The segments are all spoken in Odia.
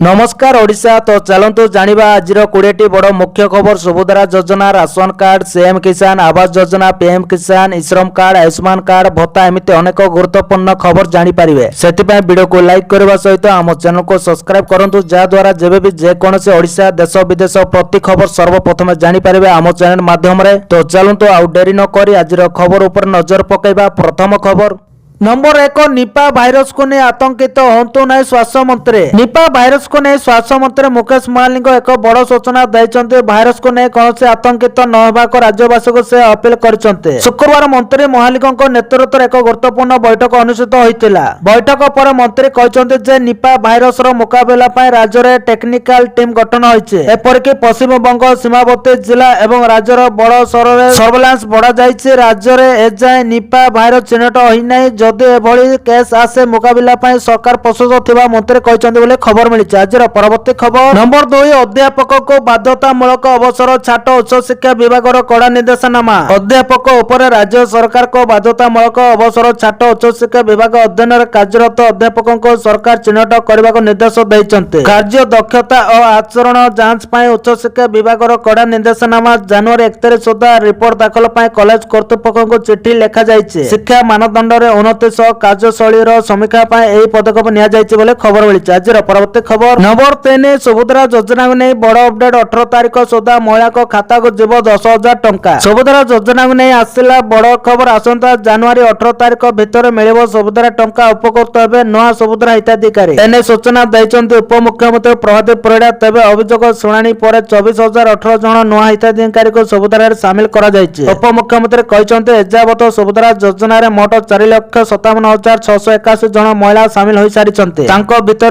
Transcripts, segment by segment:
नमस्कार ओडिशा। तो चलतु जानिबा आजिर 20टी बड़ मुख्य खबर। सुभद्रा योजना, राशन कार्ड, सीएम किसान आवास योजना, पीएम किसान, श्रम कार्ड, आयुष्मान कार्ड भत्ता एमती अनेक गुरुत्वपूर्ण खबर जानिपारे। सेतिपय वीडियो को लाइक करने सहित आम चैनल को सब्सक्राइब करंतु, जहाद्वारा जेबे जेकोसी ओडिशा देश विदेश प्रति खबर सर्वप्रथम जानिपारे आम चैनल माध्यम। तो चलतु आउ डेरी न करी आजिर खबर उपर नजर पकईबा। प्रथम खबर नंबर 1, निपा भाइरस को नहीं आतंकित हूँ ना स्वास्थ्य मंत्री। निपा भाइरस को नहीं स्वास्थ्य मंत्री मुकेश महाली एक बड़ सूचना देते। भाइरस को नहीं कौन आतंकित न होगा राज्यवासी को से अपील करते। शुक्रवार मंत्री महाली नेतृत्व एक गुरुत्वपूर्ण बैठक अनुष्ठित होता। बैठक पर मंत्री कहते निपा भाइरस मुकाबला राज्य में टेक्निकाल टीम गठन होती। एपरिक पश्चिमबंग सीमावर्ती जिला और राज्यर बड़ सहर में सर्वेलांस बढ़ा जाए। राज्य में एजाए निपा भाइरस चिन्हट होना। जदि एभली केस आसे मुकाबला सरकार प्रस्तुत थिबा मंत्री कहते बोले खबर मिली। आज परवर्ती खबर नंबर 2, अध्यापक को बाध्यतामूलक अवसर छाट उच्च शिक्षा विभाग कड़ा निर्देशनामा। अध्यापक उपर राज्य सरकार को बाध्यतामूलक अवसर छाट उच्च शिक्षा विभाग अध्ययन कार्यरत अध्यापक सरकार चिन्हट करने को निर्देश देते। कार्य दक्षता और आचरण जांच उच्च शिक्षा विभाग कड़ा निर्देशनामा जनवरी 31 सुधा रिपोर्ट दाखल कॉलेज कर्तृपक्ष को चिठी लिखा जाइए। शिक्षा मानदंड कार्यशैली समीक्षा पदक्षेप नि खबर मिली। आज परवर्ती खबर नंबर 3, सुभद्रा योजना को नहीं बड़ अपडेट। 18 तारिख सुधा महिला को खाता को जीव 10,000 टंका। सुभद्रा योजना को नहीं आसला बड़ खबर। आसंता जनवरी 18 तारिख भितर मिल सुभद्रा टंका उपकृत हे नुआ सुभद्रा हिताधिकारी। एने सूचना देते उपमुख्यमंत्री प्रभादेव परिड़ा। तेज अभियोग शुणाणी पर 24,018 जन नुआ हिताधिकारी को सुभद्रा सामिल कर उपमुख्यमंत्री कहते एजावत सुभद्रा योजना मोट 4,57,681 जन महिला सामिल हो सारी।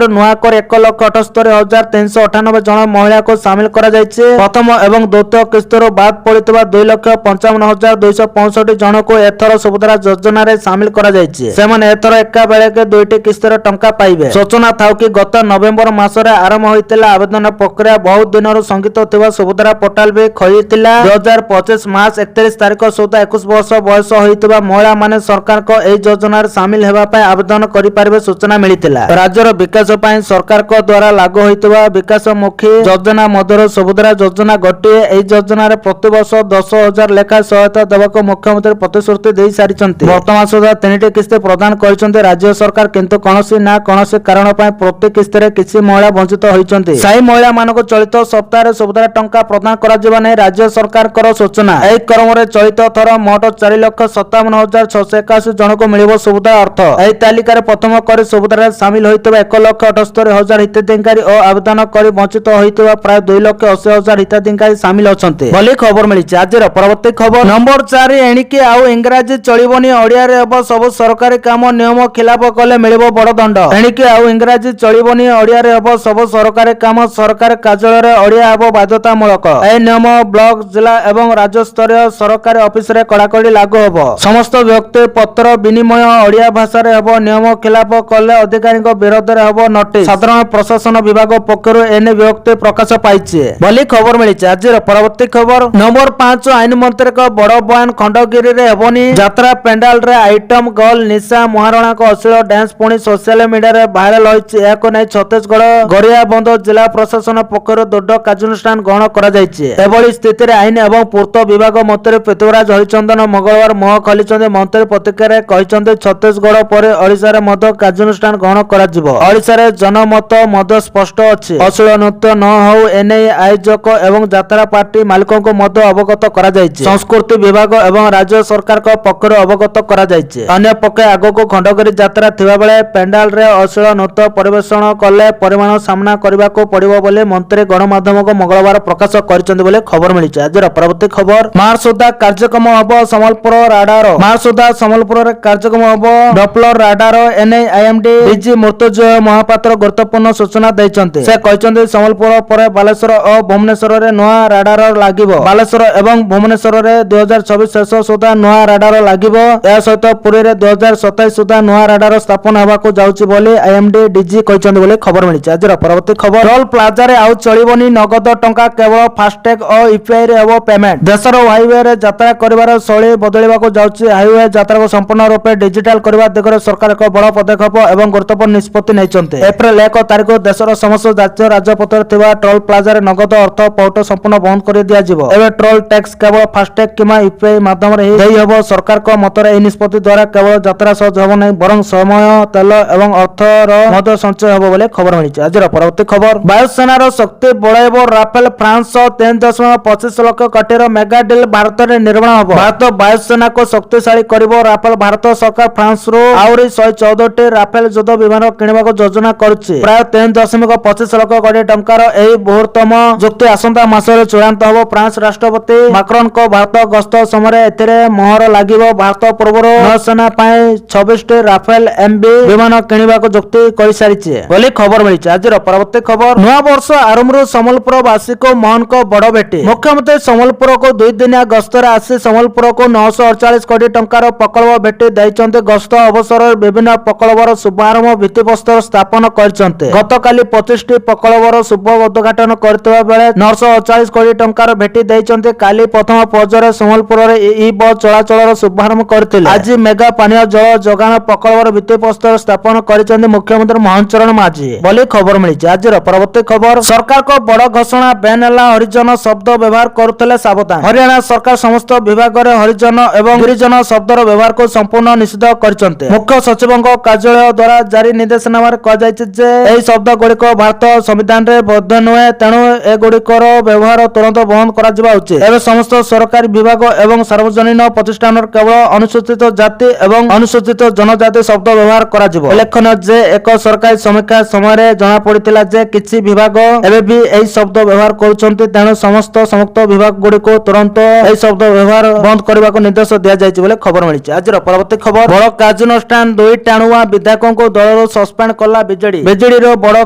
नुआकर 1,78,398 जन महिला को सामिल कर प्रथम एवं द्वितीय किस्तर बाद पड़ता 2,55,265 जन को एथर सुभद्रा योजना सामिल कर एथर एका बेले दुईटी किस्तर टंका पाइबे। सूचना था कि गत नवेम्बर मासरे आरंभ होता आवेदन प्रक्रिया बहुत दिन संगीत थिबा सुभद्रा पोर्टाल भी खोली। 2025 मार्च 31 तारिख सुधा 21 वर्ष बयस होता महिला माने सरकार को योजना सामिल होगा आवेदन करें सूचना मिलता। राज्यर विकास सरकार को द्वारा लागू होता विकासमुखी योजना मध्य सुभद्रा योजना गोटे। योजना प्रति वर्ष 10,000 लेखा सहायता देवाक मुख्यमंत्री प्रतिश्रुति दे सारी। वर्तमान सुधा 3टी किस्ती प्रदान कर राज्य सरकार, किंतु कौनसी ना कौनसी कारण प्रति किस्ती किसी महिला वंचित होती। साई महिला मानक चलित सप्ताह सुभद्रा टंका प्रदान कर राज्य सरकार सूचना। यह क्रम चलित थर मोट 4,57,681 जन को मिल सुभद्रा अर्थ। यह तालिकार प्रथम कर सुभद्रा सामिल होता 1,78,000 हिताधिकारी और आवेदन कर वंचित होता प्राय 2,80,000 हिताधिकारी सामिल होती खबर मिली। आज परवर्ती खबर नंबर 4, एणिकी आउ इंग्राजी चलबनी ओडिया रे सब सरकारी काम नियम खिलाफ कले मिल बड़ दंड। एणिकी आउ इंग्राजी चलबनी ओडिया रे सब सरकारी काम सरकार कार्यालय ओडिया हे बाध्यतामूलक। यह नियम ब्लॉक जिला एवं राज्य स्तरीय सरकारी ऑफिस रे कड़ाकड़ी लागू होब। समस्त व्यक्ति पत्र विनिमय ओडिया भाषा रे हबो। नियम खिलाफ कले अधिकारी विरोध रे हबो नोटिस। साधारण प्रशासन विभाग पक्षरु एने व्यक्ति प्रकाश पाइछे बोली खबर मिली। आज परवर्ती खबर नंबर 5, आईन मंत्री को बड़ बयान। खंडगिरी रे हेबनी यात्रा पेंडाल रे आइटम गर्ल निशा महाराणा को अश्लील डांस पुणी सोशल मीडिया रे वायरल होइछि। याको नै छत्तीसगढ़ गरियाबंद जिला प्रशासन पक्षरु दृढ़ कार्यानुष्ठान ग्रहण करा जाइछि। एभली स्थिति रे आईन एवं पूर्त विभाग मंत्री पृथ्वीराज हरिचंदन मंगलवार मुह खोलिछन्ते। मंत्री प्रतिक्रिया रे कहिछन्ते छत्तीसगढ़ पर ओडिशा रे मध्य कार्यानुष्ठान ग्रहण करा जिवो। ओडिशा रे जनमत मध्य स्पष्ट अछि। अश्लील नृत्य न हो एने आयोजक एवं यात्रा पार्टी मालिकों को मध्य अवगत करा जाइछि। संस्कृति विभाग एवं राज्य सरकार को पक्षरु अवगत करा जाइछि। अन्य पक्ष आगको खंडगिरी यात्रा थिबा बेले पेंडाल रे अश्लील नृत्य परिवेषण कले परिमाण सामना करबा को पड़िबो बोले मंत्री गणमाध्यम को मंगलवार प्रकाश करिसन्ते बोले खबर मिलिछि। आज परवर्ती खबर मार्च सुधा कार्यक्रम हबो संबलपुर राडार। मार्च सुधा संबलपुर रे कार्यक्रम हबो डॉपलर राडार। एने आईएमडी डीजी मृत्युंजय महापात्र गुरुत्वपूर्ण सूचना देइछन्ते। से कहछन्ते संबलपुर पर बालेश्वर और भुवनेश्वर रे नुआ राडार लागिबो। बालेश्वर एवं भुवनेश्वर रे 2024 शेष सुधा नुआ राडार लागिबो। या सहित पुरी रे 2027 सुधा नुआ राडार स्थापन हेबा को जाउछि बोली आईएमडी डीजी कहछन्ते बोली खबर मिलिछि। आज परवर्ती खबर टोल प्लाजा रे आउ चलिबोनी नगद टंका केवल फास्टैग और यूपीआई रे हेबो पेमेंट। देशर हाईवे रे यात्रा करिवार शैली बदलिबा को जाउछि। हाईवे यात्रा को संपूर्ण रूप डिजिटाल करबा दिगरे सरकार एक बड़ पदक्षेप एवं गुरुत्वपूर्ण निष्पत्ति नेइचंते। एप्रिल 1 तारिख देशर समस्त राज्य राजपथरे थिबा टोल प्लाजा रे नगद अर्थ पौठ संपूर्ण बंद कर दिया जिवो। एबे टोल टैक्स केवल फास्टैग किमा यूपीआई माध्यम रे देई हबो। सरकार को मतरे एही निष्पत्ति द्वारा केवल यात्रा सहज हबो नै बरं समय तेल एवं अर्थर मध्य संचय हबो बोले खबर मिलिছে। आजर परवर्ती खबर वायुसेनार शक्ति बढ़ाइबो राफेल फ्रांस 3.25 लाख कोटीर मेगा डील भारत रे निर्माण हबो। भारत वायुसेना को शक्तिशाली करिबो। राफेल भारत सरकार फ्रांस रो आउरी 114 टी राफेल युद्ध विमान किनिबा को योजना करछि। प्राय 3.25 लाख कोटी टंकार एही बृहत्तम चुक्ति आसंता मासरे चूड़ांत हबो। फ्रांस राष्ट्रपति माक्रोन को भारत गस्त समय एथिरे मोहर लागिबो। भारत पूर्वरो नौसेना पाए 26 टी राफेल एमबी विमान किनिबा को चुक्ति करि सारिछि बोली खबर मिलिছে। आजर परवर्ती खबर नया वर्ष आरंभ सम्बलपुर वासी को मोहन को बड़ भेटी। मुख्यमंत्री सम्बलपुर को 2 दिनिया गस्तर आसी सम्बलपुर को 948 कोटी टंकार प्रकल्प भेटी दैचंते। गस्त अवसर विभिन्न प्रकल्पर शुभारंभ भित्तिप्रस्तर स्थापन करचंते। गतकाली 25 टी प्रकल्पर शुभ उद्घाटन करथिबा बेले 948 कोटी टंकार भेटी दैचंते। काली प्रथम पर्यायर सम्बलपुर रे ई बस चलाचलर शुभारंभ करथिले। आज मेगा पानीय जल जोगान प्रकल्पर भित्तिप्रस्तर स्थापन करचंते मुख्यमंत्री मोहन चरण माझी बोली खबर मिलिছে। आजर परवर्ती खबर सरकार को बड़ घोषणा बैन ହେଲା हरिजन शब्द व्यवहार करुଥିଲେ सावधान। हरियाणा सरकार समस्त विभाग रे हरिजन एवं गिरिजन शब्दर व्यवहार को संपूर्ण निषिद्ध करचंते। मुख्य सचिवଙ୍କ कार्यालय द्वारा जारी निर्देशनामा रे कह जायछि जे एही शब्द गुड़िक भारत संविधान रे बद्ध नुहे तेणु ए गुड़िकर व्यवहार तुरंत बंद करा जिबा उचित। एबे समस्त सरकारी विभाग एवं सार्वजनिक प्रतिष्ठान केवल अनुसूचित जाति एवं अनुसूचित जनजाति शब्द व्यवहार करा जिवो। उल्लेखनीय जे एक सरकारी समीक्षा समय जना पड़िथिला जे किछि विभाग एबे भी एही शब्द व्यवहार करूछन्ते तेणु समस्त संयुक्त विभाग गुडी को तुरंत एही शब्द व्यवहार बंद करबा को निर्देश दिया जायछि बोले खबर मिलिছে। आजर परवर्ती खबर बड़ कार्यानुष्ठान 2 टाणुआ विधायकों को दलरो सस्पेंड कला बीजेडी। बीजेडी रो बड़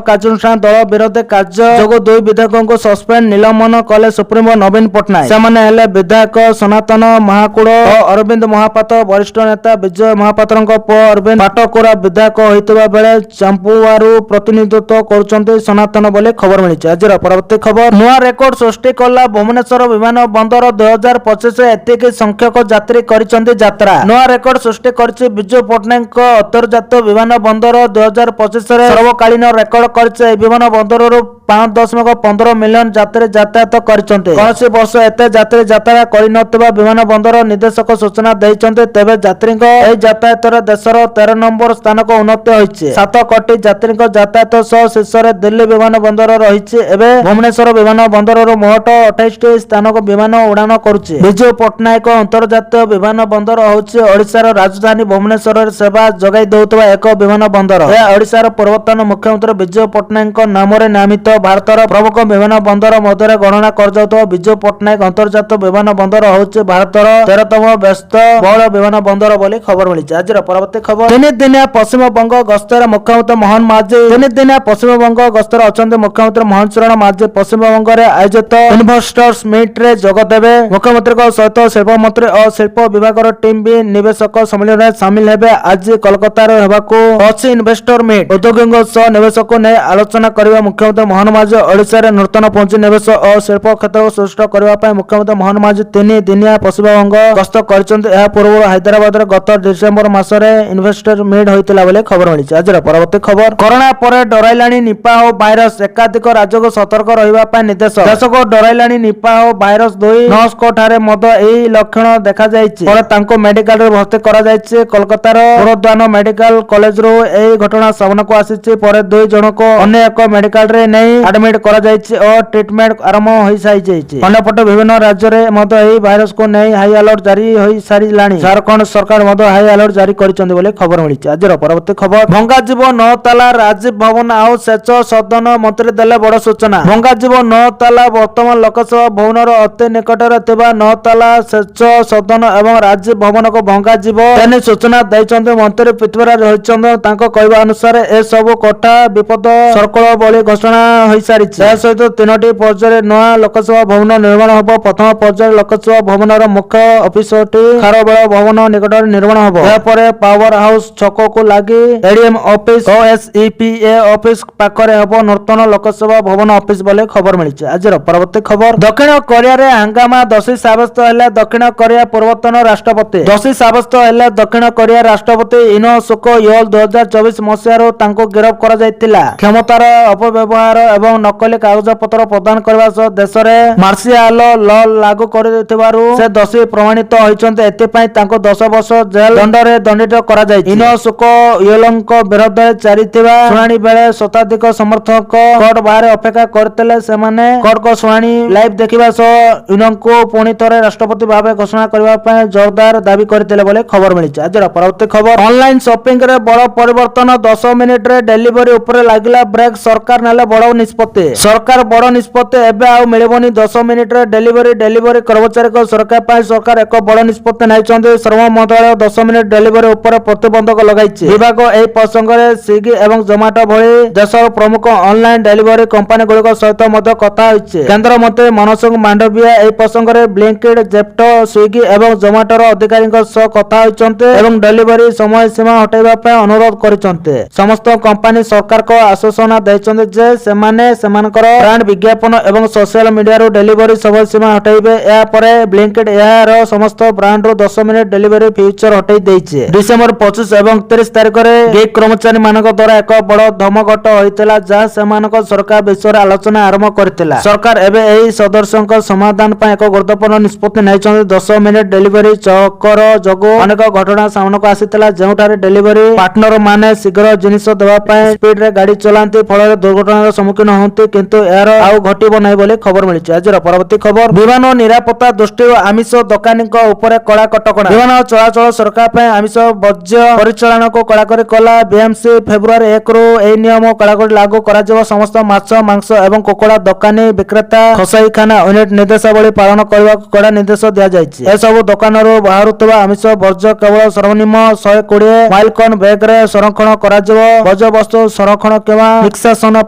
कार्यानुष्ठान दल विरोध कार्य जोगो 2 विधायकों को सस्पेंड निलंबन कले सुप्रीमो नवीन पटनायक। सेमाने हेले विधायक सनातन महाकुड़ और अरविंद महापात्र। वरिष्ठ नेता विजय महापात्रଙ୍କ पुଅ अरविंद पाटकोरा विधायक होइतबा बेले चंपुआरू प्रतिनिधित्व करुचंते सनातन बोले खबर मिलिছে। आजर परवर्ती खबर नुआ रेकर्ड सृष्टि कला भुवनेश्वर विमान बंदर 2025 एतिक संख्यक यात्री करिसंते यात्रा। नुआ रेकर्ड सृष्टि करछि विजय पटनायक अंतर्जातीय विमान बंदर 2025 रे सर्वकालीन रेकर्ड करछि। विमान बंदररो 5.15 मिलियन यात्री यातायात करिसंते। कौनसी वर्ष एते यात्री यात्रा करिनथिबा विमान बंदर निर्देशक सूचना दैचंते। तेबे यात्रीक एही यातायात रे देशर 13 नंबर स्थान को उन्नति होइछि। 7 कोटी यात्रीक यातायात सह शीर्ष रे दिल्ली विमान बंदर रहिछि। एबे भुवनेश्वर विमान बंदर रो मोट 28 टी स्थान को विमान उड़ान करुछि। विजय पटनायक अंतर्जातीय विमान बंदर होछि ओडिशार राजधानी भुवनेश्वर रे सेवा जगाई देउतबा एक विमान बंदर। ए ओडिशार पूर्वतन मुख्यमंत्री विजय पटनायक नाम रे नामित भारतर प्रमुख विमान बंदर मध्य गणना कर जाउतबा विजय पटनायक अंतर्जातीय विमान बंदर होछि भारतर 13तम व्यस्त बहुल विमान बंदर बोली खबर मिलिছে। आजर परवर्ती खबर 3 दिनिया पश्चिम बंग गस्तर मुख्यमंत्री मोहन माझी। 3 दिनिया पश्चिम बंग गस्तर अछन्ते मुख्यमंत्री मोहन चरण माझी पश्चिम बंग रे आयोजित इन्वेस्टर्स मीट रे जोग देबे। मुख्यमंत्री को सहित शिल्प मंत्री और शिल्प विभाग टीम भी निवेशक सम्मेलन में शामिल हेबे। आज कोलकाता रे हेबाको अछि इन्वेस्टर मीट। उद्योगीଙ୍କ सह निवेशक ने आलोचना करिबा मुख्यमंत्री मोहन माझी ओडिशा रे नूतन पुंजी निवेश और शिल्प क्षेत्र को सुदृढ़ करबा पय मुख्यमंत्री मोहन माझी 3 दिनिया पश्चिम बंग गस्त करचंते। एहा पूर्व हैदराबाद रे गत डिसेंबर मासरे इन्वेस्टर मीट होइतिला बोले खबर मिलिছে। आजर परवर्ती खबर कोरोना परे डराइलाणी निपाह भाइरस। एकाधिक राज्य को सतर्क रहिबा पय निर्देश। देश को डराइलाणी निपाह भाइरस 2 नस्को ठारे मद एही लक्षण देखा जायछि। पर तांको मेडिकल रे भर्ती करा जायछि। कोलकाता रो पुरोद्वान मेडिकल कॉलेज रो एही घटना सामना को आसीछि। पर 2 जन को अन्य एक मेडिकल रे नै एडमिट करा जायछि और ट्रीटमेंट आरंभ होई साइछि। अन्यपटे विभिन्न राज्य रे मद एही भाइरस को नै हाई अलर्ट जारी होई सारिलाणी। झारखंड सरकार मद हाई अलर्ट जारी करिसंते बोले खबर मिलिছে। आजर परवर्ती खबर भंगा जीव 9 ताला राजीव भवन आउ सेच सदन मंत्री देले बड़ सूचना। भंगा जीव 9 ताला वर्तमान लोकसभा भवन रो अति निकट रे थिबा 9 ताला सेच सदन एवं राजीव भवन को भंगा जीव तेने सूचना दैचंते मंत्री पृथ्वीराज हरिचंद्र। तांको कहबा अनुसार ए सब कोठा विपद सर्कल बोली घोषणा होई सारिछि। ए सहित 3टी पर्यायर नया लोकसभा भवन निर्माण हबो। प्रथम पर्यायर लोकसभा भवन रो मुख्य ऑफिसटी खारबेल भवन निकट रे निर्माण हबो। ए परे पावर हाउस छक को लागि एडीएम ऑफिस और एसईपीए ऑफिस पाखरे हबो नूतन लोकसभा भवन ऑफिस बोले खबर मिलिছে। आजर परवर्ती खबर दक्षिण कोरिया रे हंगामा दोषी साब्यस्त हेले दक्षिण कोरिया पूर्वतन राष्ट्रपति। दोषी साब्यस्त हेले ଦକ୍ଷିଣ କୋରିଆ ରାଷ୍ଟ୍ରପତି ଇନ୍ ସୁକ୍ ୟୋଲ 2024 ମସିହାରୁ ତାଙ୍କୁ ଗିରଫ କରାଯାଇଥିଲା। କ୍ଷମତାର ଅପବ୍ୟବହାର ଏବଂ ନକଲି କାଗଜପତ୍ର ପ୍ରଦାନ କରିବା ସହ ଦେଶରେ ମାର୍ସିଆଲ ଲ ଲାଗୁ କରିଥିବାରୁ ସେ ଦୋଷୀ ପ୍ରମାଣିତ ହୋଇଛନ୍ତି। ଏଥିପାଇଁ ତାଙ୍କୁ 10 ବର୍ଷ ଜେଲ ଦଣ୍ଡରେ ଦଣ୍ଡିତ କରାଯାଇଛି। ଇନ୍ ସୁକ୍ ୟୋଲଙ୍କ ବିରୋଧରେ ଚାଲିଥିବା ଶୁଣାଣି ବେଳେ ଶତାଧିକ ସମର୍ଥକ କୋର୍ଟ ବାହାରେ ଅପେକ୍ଷା କରିଥିଲେ। ସେମାନେ କୋର୍ଟଙ୍କ ଶୁଣାଣି ଲାଇଭ୍ ଦେଖିବା ସହ ଇନ୍ଙ୍କୁ ପୁଣି ଥରେ ରାଷ୍ଟ୍ରପତି ଭାବେ ଘୋଷଣା କରିବା ପାଇଁ ଜୋରଦାର ଦାବି କରିଥିଲେ ବୋଲି ଖବର ମିଳିଛି। ଆଜିର ପରବର୍ତ୍ତୀ ଖବର, ଅନଲାଇନ ସପିଂ ରେ ବଡ଼ ପରିବର୍ତ୍ତନ, 10 ମିନିଟରେ ଡେଲିଭରି ଉପରେ ଲାଗିଲା ବ୍ରେକ୍, ସରକାର ନେଲେ ବଡ଼ ନିଷ୍ପତ୍ତି। ସରକାର ବଡ଼ ନିଷ୍ପତ୍ତି, ଏବେ ଆଉ ମିଳିବନି 10 ମିନିଟରେ ଡେଲିଭରି। ଡେଲିଭରି କର୍ମଚାରୀଙ୍କ ସୁରକ୍ଷା ପାଇଁ ସରକାର ଏକ ବଡ଼ ନିଷ୍ପତ୍ତି ନେଇଛନ୍ତି। ଶ୍ରମ ମନ୍ତ୍ରାଳୟ 10 ମିନିଟ ଡେଲିଭରି ଉପରେ ପ୍ରତିବନ୍ଧକ ଲଗାଇଛି। ବିଭାଗ ଏହି ପ୍ରସଙ୍ଗରେ ସ୍ୱିଗି ଏବଂ ଜୋମାଟୋ ଭଳି ଦେଶର ପ୍ରମୁଖ ଅନଲାଇନ ଡେଲିଭରି କମ୍ପାନୀଗୁଡ଼ିକ ସହିତ ମଧ୍ୟ କଥା ହୋଇଛି। କେନ୍ଦ୍ରମନ୍ତ୍ରୀ ମନସୁଖ ମାଣ୍ଡଭିୟା ଏହି ପ୍ରସଙ୍ଗରେ ବ୍ଲିଙ୍କିଟ୍, ଜେପ୍ଟୋ, ସ୍ୱିଗି ଏବଂ ଜୋମାଟୋର ଅଧିକାରୀଙ୍କ ସହ କଥା ହୋଇଛନ୍ତି ଏବଂ ଡେଲିଭରି ସମୟ ସୀମା ହଟାଇବା ପାଇଁ ଅନୁରୋଧ କରିଛନ୍ତି। ସମସ୍ତ କମ୍ପାନୀ ସରକାରଙ୍କ ଆଶ୍ୱାସନା ଦେଇଛନ୍ତି ଯେ ସେମାନେ ସେମାନଙ୍କର ବ୍ରାଣ୍ଡ ବିଜ୍ଞାପନ ଏବଂ ସୋସିଆଲ ମିଡିଆରୁ ଡେଲିଭରି ସମୟ ସୀମା ହଟାଇବେ। ଏହାପରେ ବ୍ଲିଙ୍କିଟ୍ ଏହାର ସମସ୍ତ ବ୍ରାଣ୍ଡରୁ 10 ମିନିଟ ଡେଲିଭରି ଫିଚର ହଟାଇ ଦେଇଛି। ଡିସେମ୍ବର 25 ଏବଂ 30 ତାରିଖରେ ଗିଗ୍ କର୍ମଚାରୀମାନଙ୍କ ଦ୍ୱାରା ଏକ ବଡ଼ ଧର୍ମଘଟ ହୋଇଥିଲା, ଯାହା ସେମାନଙ୍କ ସରକାର ବିଷୟରେ ଆଲୋଚନା ଆରମ୍ଭ କରିଥିଲା। ସରକାର ଏବେ ଏହି ସଦସ୍ୟଙ୍କ ସମାଧାନ ପାଇଁ ଏକ ଗୁରୁତ୍ୱପୂର୍ଣ୍ଣ ନିଷ୍ପତ୍ତି ନେଇଛନ୍ତି। 10 ମିନିଟ ଡେଲିଭରି ଚକ୍କର ଯୋଗୁଁ ଅନେକ ଘଟଣା ସାମ୍ନାକୁ ଆସିଥିଲା, ଯେଉଁଠାରେ ଡେଲିଭରି ପାର୍ଟନର ମାନେ ଶୀଘ୍ର ଜିନିଷ ଦେବା ପାଇଁ ସ୍ପିଡରେ ଗାଡ଼ି ଚଲାନ୍ତି, ଫଳରେ ଦୁର୍ଘଟଣାର ସମ୍ମୁଖୀନ ହୁଅନ୍ତି, କିନ୍ତୁ ଏହାର ଆଉ ଘଟିବ ନାହିଁ ବୋଲି ଖବର ମିଳିଛି। ଆଜିର ପରବର୍ତ୍ତୀ ଖବର, ବିମାନ ନିରାପତ୍ତା ଦୃଷ୍ଟିରୁ ଆମିଷ ଦୋକାନୀଙ୍କ ଉପରେ କଡ଼ା କଟକଣା। ବିମାନ ଚଳାଚଳ ସୁରକ୍ଷା ପାଇଁ ଆମିଷ ବର୍ଜ୍ୟ ପରିଚାଳନାକୁ କଡ଼ାକଡ଼ି କଲା ବିଏମସି। ଫେବୃଆରୀ 1ରୁ ଏହି ନିୟମ କଡ଼ାକଡ଼ି ଲାଗୁ କରାଯିବ। ସମସ୍ତ ମାଛ, ମାଂସ ଏବଂ କୁକୁଡ଼ା ଦୋକାନୀ, ବିକ୍ରେତା, କସାଇଖାନା ୟୁନିଟ୍ ନିର୍ଦ୍ଦେଶାବଳୀ ପାଳନ କରିବାକୁ କଡ଼ା ନିର୍ଦ୍ଦେଶ ଦିଆଯାଇଛି। ଏସବୁ ଦୋକାନରୁ ବାହାରୁଥିବା ଆମିଷ ବର୍ଜ୍ୟ କେବଳ ସର୍ବନିମ୍ନ 120 ମାଇଲଟନ୍ ବ୍ୟାଗରେ ସଂରକ୍ଷଣ କରାଯିବ। ବର୍ଜ୍ୟବସ୍ତୁ ସଂରକ୍ଷଣ କିମ୍ବା ନିଷ୍କାସନ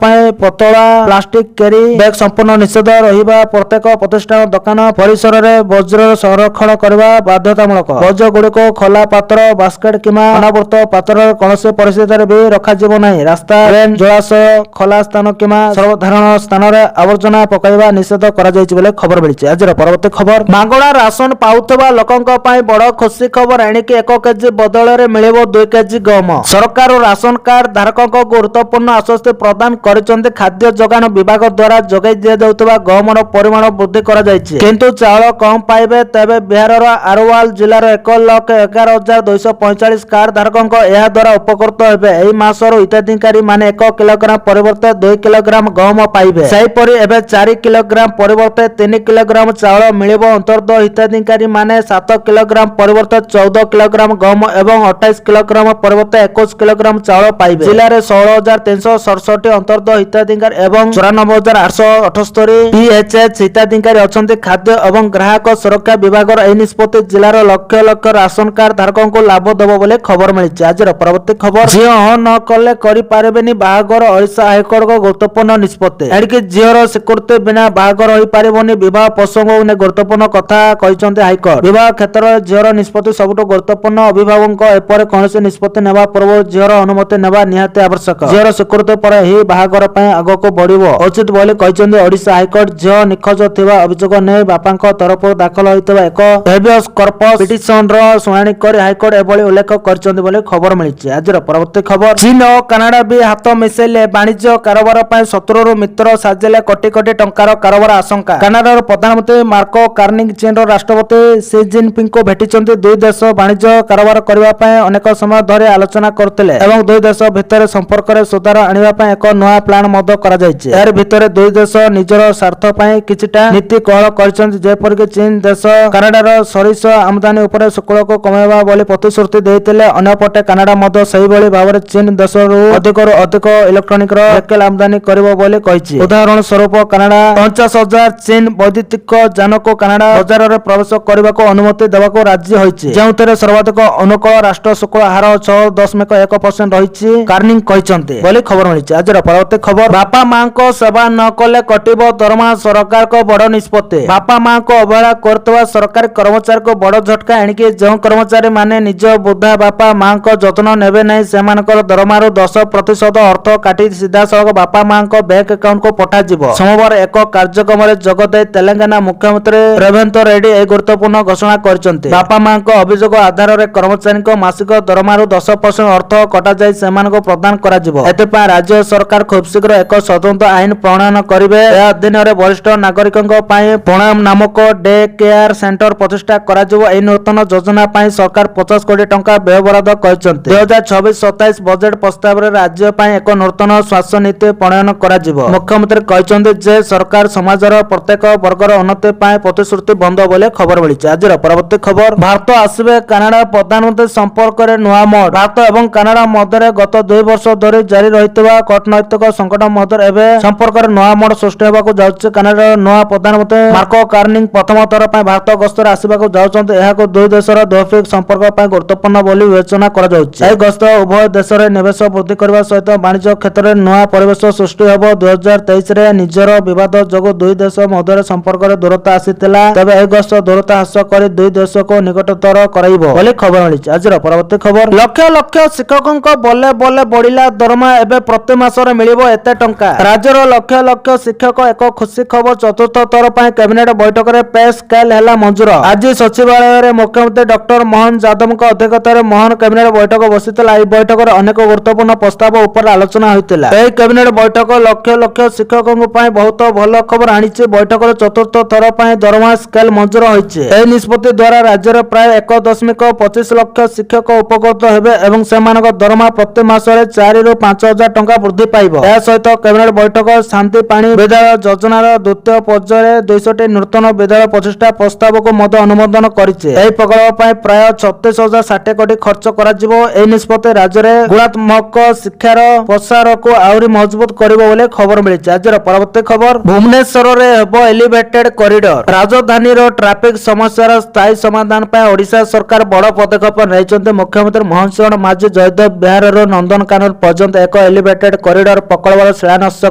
ପାଇଁ ପତଳା ପ୍ଲାଷ୍ଟିକ କ୍ୟାରି ବ୍ୟାଗ୍ ସମ୍ପୂର୍ଣ୍ଣ ନିଷେଧ ରହିବା। ପ୍ରତ୍ୟେକ ପ୍ରତିଷ୍ଠାନ ଦୋକାନ ପରିସରରେ ବର୍ଜ୍ୟ ସଂରକ୍ଷଣ କରିବା ବାଧ୍ୟତାମୂଳକ। ବର୍ଜ୍ୟଗୁଡ଼ିକୁ ଖୋଲା ପାତ୍ର, ବାସ୍କେଟ କିମ୍ବା ଅନାବୃତ ପାତ୍ରରେ କୌଣସି ପରିସ୍ଥିତିରେ ବି ରଖାଯିବ ନାହିଁ। ରାସ୍ତା, ଟ୍ରେନ୍, ଜଳାଶୟ, ଖୋଲା ସ୍ଥାନ କିମ୍ବା ସର୍ବସାଧାରଣ ସ୍ଥାନରେ ଆବର୍ଜନା ପକାଇବା ନିଷେଧ କରାଯାଇଛି ବୋଲି ଖବର ମିଳିଛି। ଆଜିର ପରବର୍ତ୍ତୀ ଖବର, ମାଗଣା ରାସନ ପାଉଥିବା ଲୋକଙ୍କ ପାଇଁ ବଡ଼ ଖୁସି ଖବର। ଏଣିକି 1 କେଜି ବଦଳରେ ମିଳିବ 2 କେଜି ଗହମ। ସରକାର ରାସନ କାର୍ଡ ଧାରକଙ୍କୁ ଗୁରୁତ୍ୱପୂର୍ଣ୍ଣ ଆଶ୍ୱସ୍ତି ପ୍ରଦାନ କରିଛନ୍ତି। ଖାଦ୍ୟ ଯୋଗାଣ ବିଭାଗ ଦ୍ୱାରା ଯୋଗାଇ ଦିଆଯାଉଥିବା ଗହମର ପରିମାଣ ବୃଦ୍ଧି କରାଯାଇଛି, କିନ୍ତୁ ଚାଉଳ କମ୍ ପାଇବେ। ତେବେ ବିହାରର ଆରୱାଲ ଜିଲ୍ଲାର 1,11,245 କାର୍ଡ ଧାରକଙ୍କ ଏହା ଦ୍ୱାରା ଉପକୃତ ହେବେ। ଏହି ମାସର ହିତାଧିକାରୀ ମାନେ 1 କିଲୋଗ୍ରାମ ପରିବର୍ତ୍ତେ 2 କିଲୋଗ୍ରାମ ଗହମ ପାଇବେ। ସେହିପରି ଏବେ 4 କିଲୋଗ୍ରାମ ପରିବର୍ତ୍ତେ 3 କିଲୋଗ୍ରାମ ଚାଉଳ ମିଳିବ। ଅନ୍ତର୍ଗତ ହିତାଧିକାରୀ ମାନେ 7 କିଲୋଗ୍ରାମ ପରିବର୍ତ୍ତେ 14 କିଲୋଗ୍ରାମ ଗହମ ଏବଂ 28 କିଲୋଗ୍ରାମ ପରିବର୍ତ୍ତେ 21 କିଲୋଗ୍ରାମ ଚାଉଳ ପାଇବେ। ଜିଲ୍ଲାରେ 16,367 ଅନ୍ତର୍ଗତ ହିତାଧିକାରୀ ଏବଂ 94,878 PHH ହିତାଧିକାରୀ ଅଛନ୍ତି। ଖାଦ୍ୟ ଏବଂ ଗ୍ରାହକ ସୁରକ୍ଷା ବିଭାଗର ଏହି ନିଷ୍ପତ୍ତି ଜିଲ୍ଲାର ଲକ୍ଷ ଲକ୍ଷ ରାସନ କାର୍ଡ ଧାରକଙ୍କୁ ଲାଭ ଦେବ ବୋଲି ଖବର ମିଳିଛି। ଆଜିର ପରବର୍ତ୍ତୀ ଖବର, ଝିଅ ହଁ ନ କଲେ କରିପାରିବେନି ବାହାଘର, ଓଡ଼ିଶା ହାଇକୋର୍ଟଙ୍କ ଗୁରୁତ୍ୱପୂର୍ଣ୍ଣ ନିଷ୍ପତ୍ତି। ଏଣିକି ଝିଅର ସ୍ୱୀକୃତି ବିନା ବାହାଘର ହୋଇପାରିବନି। ବିବାହ ପ୍ରସଙ୍ଗକୁ ନେଇ ଗୁରୁତ୍ୱପୂର୍ଣ୍ଣ କଥା କହିଛନ୍ତି ହାଇକୋର୍ଟ। ବିବାହ କ୍ଷେତ୍ରରେ ଝିଅର ନିଷ୍ପତ୍ତି ସବୁଠୁ ଗୁରୁତ୍ୱପୂର୍ଣ୍ଣ। ଅଭିଭାବକ ଏପରି କୌଣସି ନିଷ୍ପତ୍ତି ନେବା ପୂର୍ବରୁ ଝିଅର ଅନୁମତି ନେବା ନିହାତି ଆବଶ୍ୟକ। ଝିଅର ସ୍ୱୀକୃତି ପରେ ହିଁ ବାହାଘର ପାଇଁ ଆଗକୁ ବଢିବ ଉଚିତ ବୋଲି କହିଛନ୍ତି ଓଡ଼ିଶା ହାଇକୋର୍ଟ। ଝିଅ ନିଖୋଜ ଥିବା ଅଭିଯୋଗ ନେଇ ବାପାଙ୍କ ତରଫରୁ ଦାଖଲ ହୋଇଥିବା ଏକ ହେବିୟସ୍ କର୍ପସ୍ ପିଟିସନର ଶୁଣାଣି କରି ହାଇକୋର୍ଟ ଏଭଳି ଉଲ୍ଲେଖ କରିଛନ୍ତି ବୋଲି ଖବର ମିଳିଛି। ଆଜିର ପରବର୍ତ୍ତୀ ଖବର, ଚୀନ ଓ କାନାଡା ବି ହାତ ମିଶାଇଲେ ବାଣିଜ୍ୟ କାରବାର ପାଇଁ। ଶତ୍ରୁରୁ ମିତ୍ର ସାଜିଲେ କୋଟି କୋଟି ଟଙ୍କାର କାରବାର ଆଶଙ୍କା। କାନାଡାର ପ୍ରଧାନମନ୍ତ୍ରୀ ମାର୍କୋ କାର୍ନିକ୍ ଚୀନର ରାଷ୍ଟ୍ରପତି ସି ଜିନପିଙ୍ଗଙ୍କୁ ଭେଟିଛନ୍ତି। ଦୁଇ ଦେଶ ବାଣିଜ୍ୟ କାରବାର କରିବା ପାଇଁ ଅନେକ ସମୟ ଧରି ଆଲୋଚନା କରୁଥିଲେ ଏବଂ ଦୁଇ ଦେଶ ଭିତରେ ସମ୍ପର୍କରେ ସୁଧାର ଆଣିବା ପାଇଁ ଏକ ନୂଆ ପ୍ଲାନ ମଧ୍ୟ କରାଯାଇଛି। ଏହାର ଭିତରେ ଦୁଇ ଦେଶ ନିଜର ସ୍ୱାର୍ଥ ପାଇଁ କିଛିଟା ନୀତି କୋହଳ କରିଛନ୍ତି, ଯେପରିକି ଚୀନ ଦେଶ କାନାଡାର ସୋରିଷ ଆମଦାନୀ ଉପରେ ଶୁଳ୍କକୁ କମାଇବା ବୋଲି ପ୍ରତିଶ୍ରୁତି ଦେଇଥିଲେ। ଅନ୍ୟପଟେ କାନାଡା ମଧ୍ୟ ସେହିଭଳି ଭାବରେ ଚୀନ ଦେଶରୁ ଅଧିକରୁ ଅଧିକ ଇଲେକ୍ଟ୍ରୋନିକ୍ସର ଭେହିକଲ ଆମଦାନୀ କରିବ ବୋଲି କହିଛି। ଉଦାହରଣ ସ୍ୱରୂପ କାନାଡା 50,000 ଚୀନ ବୈଦ୍ୟୁତିକ ଯାନକୁ କାନାଡା ବଜାରରେ ପ୍ରବେଶ କରିବାକୁ ଅନୁମତି ଦେବାକୁ ରାଜି ହୋଇଛି, ଯେଉଁଥିରେ ସର୍ବାଧିକ ଅନୁକୂଳ ରାଷ୍ଟ୍ର ଶୁଳ୍କ ହାର 6.1% ରହିଛି, କାର୍ନିକ୍ କହିଛନ୍ତି ବୋଲି ଖବର ମିଳିଛି। ଆଜିର ପରବର୍ତ୍ତୀ ଖବର, ବାପା ମାଙ୍କ ସେବା ନ କଲେ କଟିବ ଦରମା, ସରକାରଙ୍କ ବଡ଼ ନିଷ୍ପତ୍ତି। ବାପା ମାଙ୍କୁ ଅବହେଳା କରୁଥିବା ସରକାରୀ କର୍ମଚାରୀଙ୍କୁ ବଡ଼ ଝଟକା। ଏଣିକି ଯେଉଁ କର୍ମଚାରୀ ମାନେ ନିଜ ବୃଦ୍ଧା ବାପା ମାଙ୍କ ଯତ୍ନ ନେବେ ନାହିଁ, ସେମାନଙ୍କର ଦରମାରୁ 10% ଅର୍ଥ କାଟି ସିଧାସଳଖ ବାପା ମାଙ୍କ ବ୍ୟାଙ୍କ ଆକାଉଣ୍ଟକୁ ପଠାଯିବ। ସୋମବାର ଏକ କାର୍ଯ୍ୟକ୍ରମରେ ଯୋଗ ଦେଇ ତେଲେଙ୍ଗାନା ମୁଖ୍ୟମନ୍ତ୍ରୀ ରେଭେନ୍ତ ରେଡ୍ଡି ଏହି ଗୁରୁତ୍ୱପୂର୍ଣ୍ଣ ଘୋଷଣା କରିଛନ୍ତି। ବାପା ମାଙ୍କ ଅଭିଯୋଗ ଆଧାର ଆଧାରରେ କର୍ମଚାରୀଙ୍କ ମାସିକ ଦରମାରୁ 10% ଅର୍ଥ କଟାଯାଇ ସେମାନଙ୍କୁ ପ୍ରଦାନ କରାଯିବ। ଏଥିପାଇଁ ରାଜ୍ୟ ସରକାର ଖୁବ୍ ଶୀଘ୍ର ଏକ ସ୍ୱତନ୍ତ୍ର ଆଇନ ପ୍ରଣୟନ କରିବେ। ଏହା ଅଧୀନରେ ବରିଷ୍ଠ ନାଗରିକଙ୍କ ପାଇଁ ପ୍ରଣାମ ନାମକ ଡେ କେୟାର ସେଣ୍ଟର ପ୍ରତିଷ୍ଠା କରାଯିବ। ଏହି ନୂତନ ଯୋଜନା ପାଇଁ ସରକାର 50 କୋଟି ଟଙ୍କା ବ୍ୟୟବରାଦ କରିଛନ୍ତି। 2026-27 ବଜେଟ୍ ପ୍ରସ୍ତାବରେ ରାଜ୍ୟ ପାଇଁ ଏକ ନୂତନ ସ୍ୱାସ୍ଥ୍ୟ ନୀତି ପ୍ରଣୟନ କରାଯିବ। ମୁଖ୍ୟମନ୍ତ୍ରୀ କହିଛନ୍ତି ଯେ ସରକାର ସମାଜର ପ୍ରତ୍ୟେକ ବର୍ଗର ଉନ୍ନତି ପାଇଁ ପ୍ରତିଶ୍ରୁତିବଦ୍ଧ ବୋଲି ଖବର ମିଳିଛି। ଆଜିର ପରବର୍ତ୍ତୀ ଖବର, ଭାରତ ଆସିବେ କାନାଡା ପ୍ରଧାନମନ୍ତ୍ରୀ ସମ୍ପର୍କରେ ନୂଆ ମୋଡ଼। ଭାରତ ଏବଂ କାନାଡା ମଧ୍ୟରେ ଗତ 2 ବର୍ଷ ଧରି ଜାରି ରହିଥିବା କୂଟନୈତିକ ସଂକଟ ମଧ୍ୟରେ ଏବେ ସମ୍ପର୍କରେ ନୂଆ ମୋଡ଼ ସୃଷ୍ଟି ହେବାକୁ ଯାଉଛି। କାନାଡାର ନୂଆ ପ୍ରଧାନମନ୍ତ୍ରୀ ମାର୍କୋ କାର୍ନି ପ୍ରଥମ ଥର ପାଇଁ ଭାରତ ଗସ୍ତରେ ଆସିବାକୁ ଯାଉଛନ୍ତି। ଏହାକୁ ଦୁଇ ଦେଶର ଦ୍ୱିପାକ୍ଷିକ ସମ୍ପର୍କ ପାଇଁ ଗୁରୁତ୍ୱପୂର୍ଣ୍ଣ ବୋଲି ବିବେଚନା କରାଯାଉଛି। ଏହି ଗସ୍ତ ଉଭୟ ଦେଶରେ ନିବେଶ ବୃଦ୍ଧି କରିବା ସହିତ ବାଣିଜ୍ୟ କ୍ଷେତ୍ରରେ ନୂଆ ପରିବେଶ ସୃଷ୍ଟି ହେବ। 2023ରେ ନିଜର ବିବାଦ ଯୋଗୁଁ ଦୁଇ ଦେଶ ମଧ୍ୟରେ ସମ୍ପର୍କରେ ଦୂରତା ଆସିଥିଲା। ତେବେ ଏହି ଗସ୍ତ ଦୂରତା ହ୍ରାସ କରି ଦୁଇ ଦେଶକୁ ନିକଟତର କରାଇବ ବୋଲି ଖବର ମିଳିଛି। ଆଜିର ପରବର୍ତ୍ତୀ ଖବର, ଲକ୍ଷ ଲକ୍ଷ ଶିକ୍ଷକଙ୍କ ବଲେ ବଲେ ବଢିଲା ଦରମା। ଏବେ ପ୍ରତି ମାସରେ ମିଳିବ ଏତେ ଟଙ୍କା। ରାଜ୍ୟର ଲକ୍ଷ ଲକ୍ଷ ଶିକ୍ଷକ ଏକ ଖୁସି ଖବର, ଚତୁର୍ଥ ଥର ପାଇଁ କ୍ୟାବିନେଟ ବୈଠକରେ ପେ ସ୍କେଲ ହେଲା ମଞ୍ଜୁର। ଆଜି ସଚିବାଳୟରେ ମୁଖ୍ୟମନ୍ତ୍ରୀ ଡକ୍ଟର ମୋହନ ଯାଦବଙ୍କ ଅଧ୍ୟକ୍ଷତାରେ ମହାନ କ୍ୟାବିନେଟ ବୈଠକ ବସିଥିଲା। ଏହି ବୈଠକରେ ଅନେକ ଗୁରୁତ୍ୱପୂର୍ଣ୍ଣ ପ୍ରସ୍ତାବ ଉପରେ ଆଲୋଚନା ହୋଇଥିଲା। ଏହି କ୍ୟାବିନେଟ ବୈଠକ ଲକ୍ଷ ଲକ୍ଷ ଶିକ୍ଷକଙ୍କ ପାଇଁ ବହୁତ ଭଲ ଖବର ଆଣିଛି। ବୈଠକରେ ଚତୁର୍ଥ ଥର ପାଇଁ ଦରମା ସ୍କେଲ ମଞ୍ଜୁର ହୋଇଛି। ଏହି ନିଷ୍ପତ୍ତି ଦ୍ୱାରା ରାଜ୍ୟରେ ପ୍ରାୟ 1.25 ଲକ୍ଷ ଶିକ୍ଷକ ଉପକୃତ ହେବେ ଏବଂ ସେମାନଙ୍କ ଦରମା ପ୍ରତି ମାସରେ 4 ରୁ 5 ହଜାର ଟଙ୍କା ବୃଦ୍ଧି ପାଇବ। ଏହା ସହିତ କ୍ୟାବିନେଟ ବୈଠକ ଶାନ୍ତି ପାଣି ବିଦ୍ୟାଳୟ ଯୋଜନାର ଦ୍ୱିତୀୟ ପର୍ଯ୍ୟାୟରେ 200ଟି ନୂତନ ବିଦ୍ୟାଳୟ ପ୍ରତିଷ୍ଠା ପ୍ରସ୍ତାବକୁ ମଧ୍ୟ ଅନୁମୋଦନ କରିଛି। ଏହି ପ୍ରକଳ୍ପ ପାଇଁ ପ୍ରାୟ 36,060 କୋଟି ଖର୍ଚ୍ଚ କରାଯିବ। ଏହି ନିଷ୍ପତ୍ତି ରାଜ୍ୟରେ ଗୁଣାତ୍ମକ ଶିକ୍ଷାର ପ୍ରସାରକୁ ଆହୁରି ମଜବୁତ କରିବ ବୋଲି ଖବର ମିଳିଛି। ଆଜିର ପରବର୍ତ୍ତୀ ଖବର, ଭୁବନେଶ୍ୱରରେ ହେବ ଏଲିଭେଟେଡ କରିଡର। ରାଜଧାନୀର ଟ୍ରାଫିକ ସମସ୍ୟାର ସ୍ଥାୟୀ ସମାଧାନ ପାଇଁ ଓଡ଼ିଶା ସରକାର ବଡ଼ ପଦକ୍ଷେପ ନେଇଛନ୍ତି। ମୁଖ୍ୟମନ୍ତ୍ରୀ ମୋହନ ଚରଣ ମାଝୀ ଜୟଦେବ ବିହାରରୁ ନନ୍ଦନକାନନ ପର୍ଯ୍ୟନ୍ତ ଏକ ଏଲିଭେଟେଡ କରିଡର ପ୍ରକଳ୍ପର ଶିଳାନ୍ୟାସ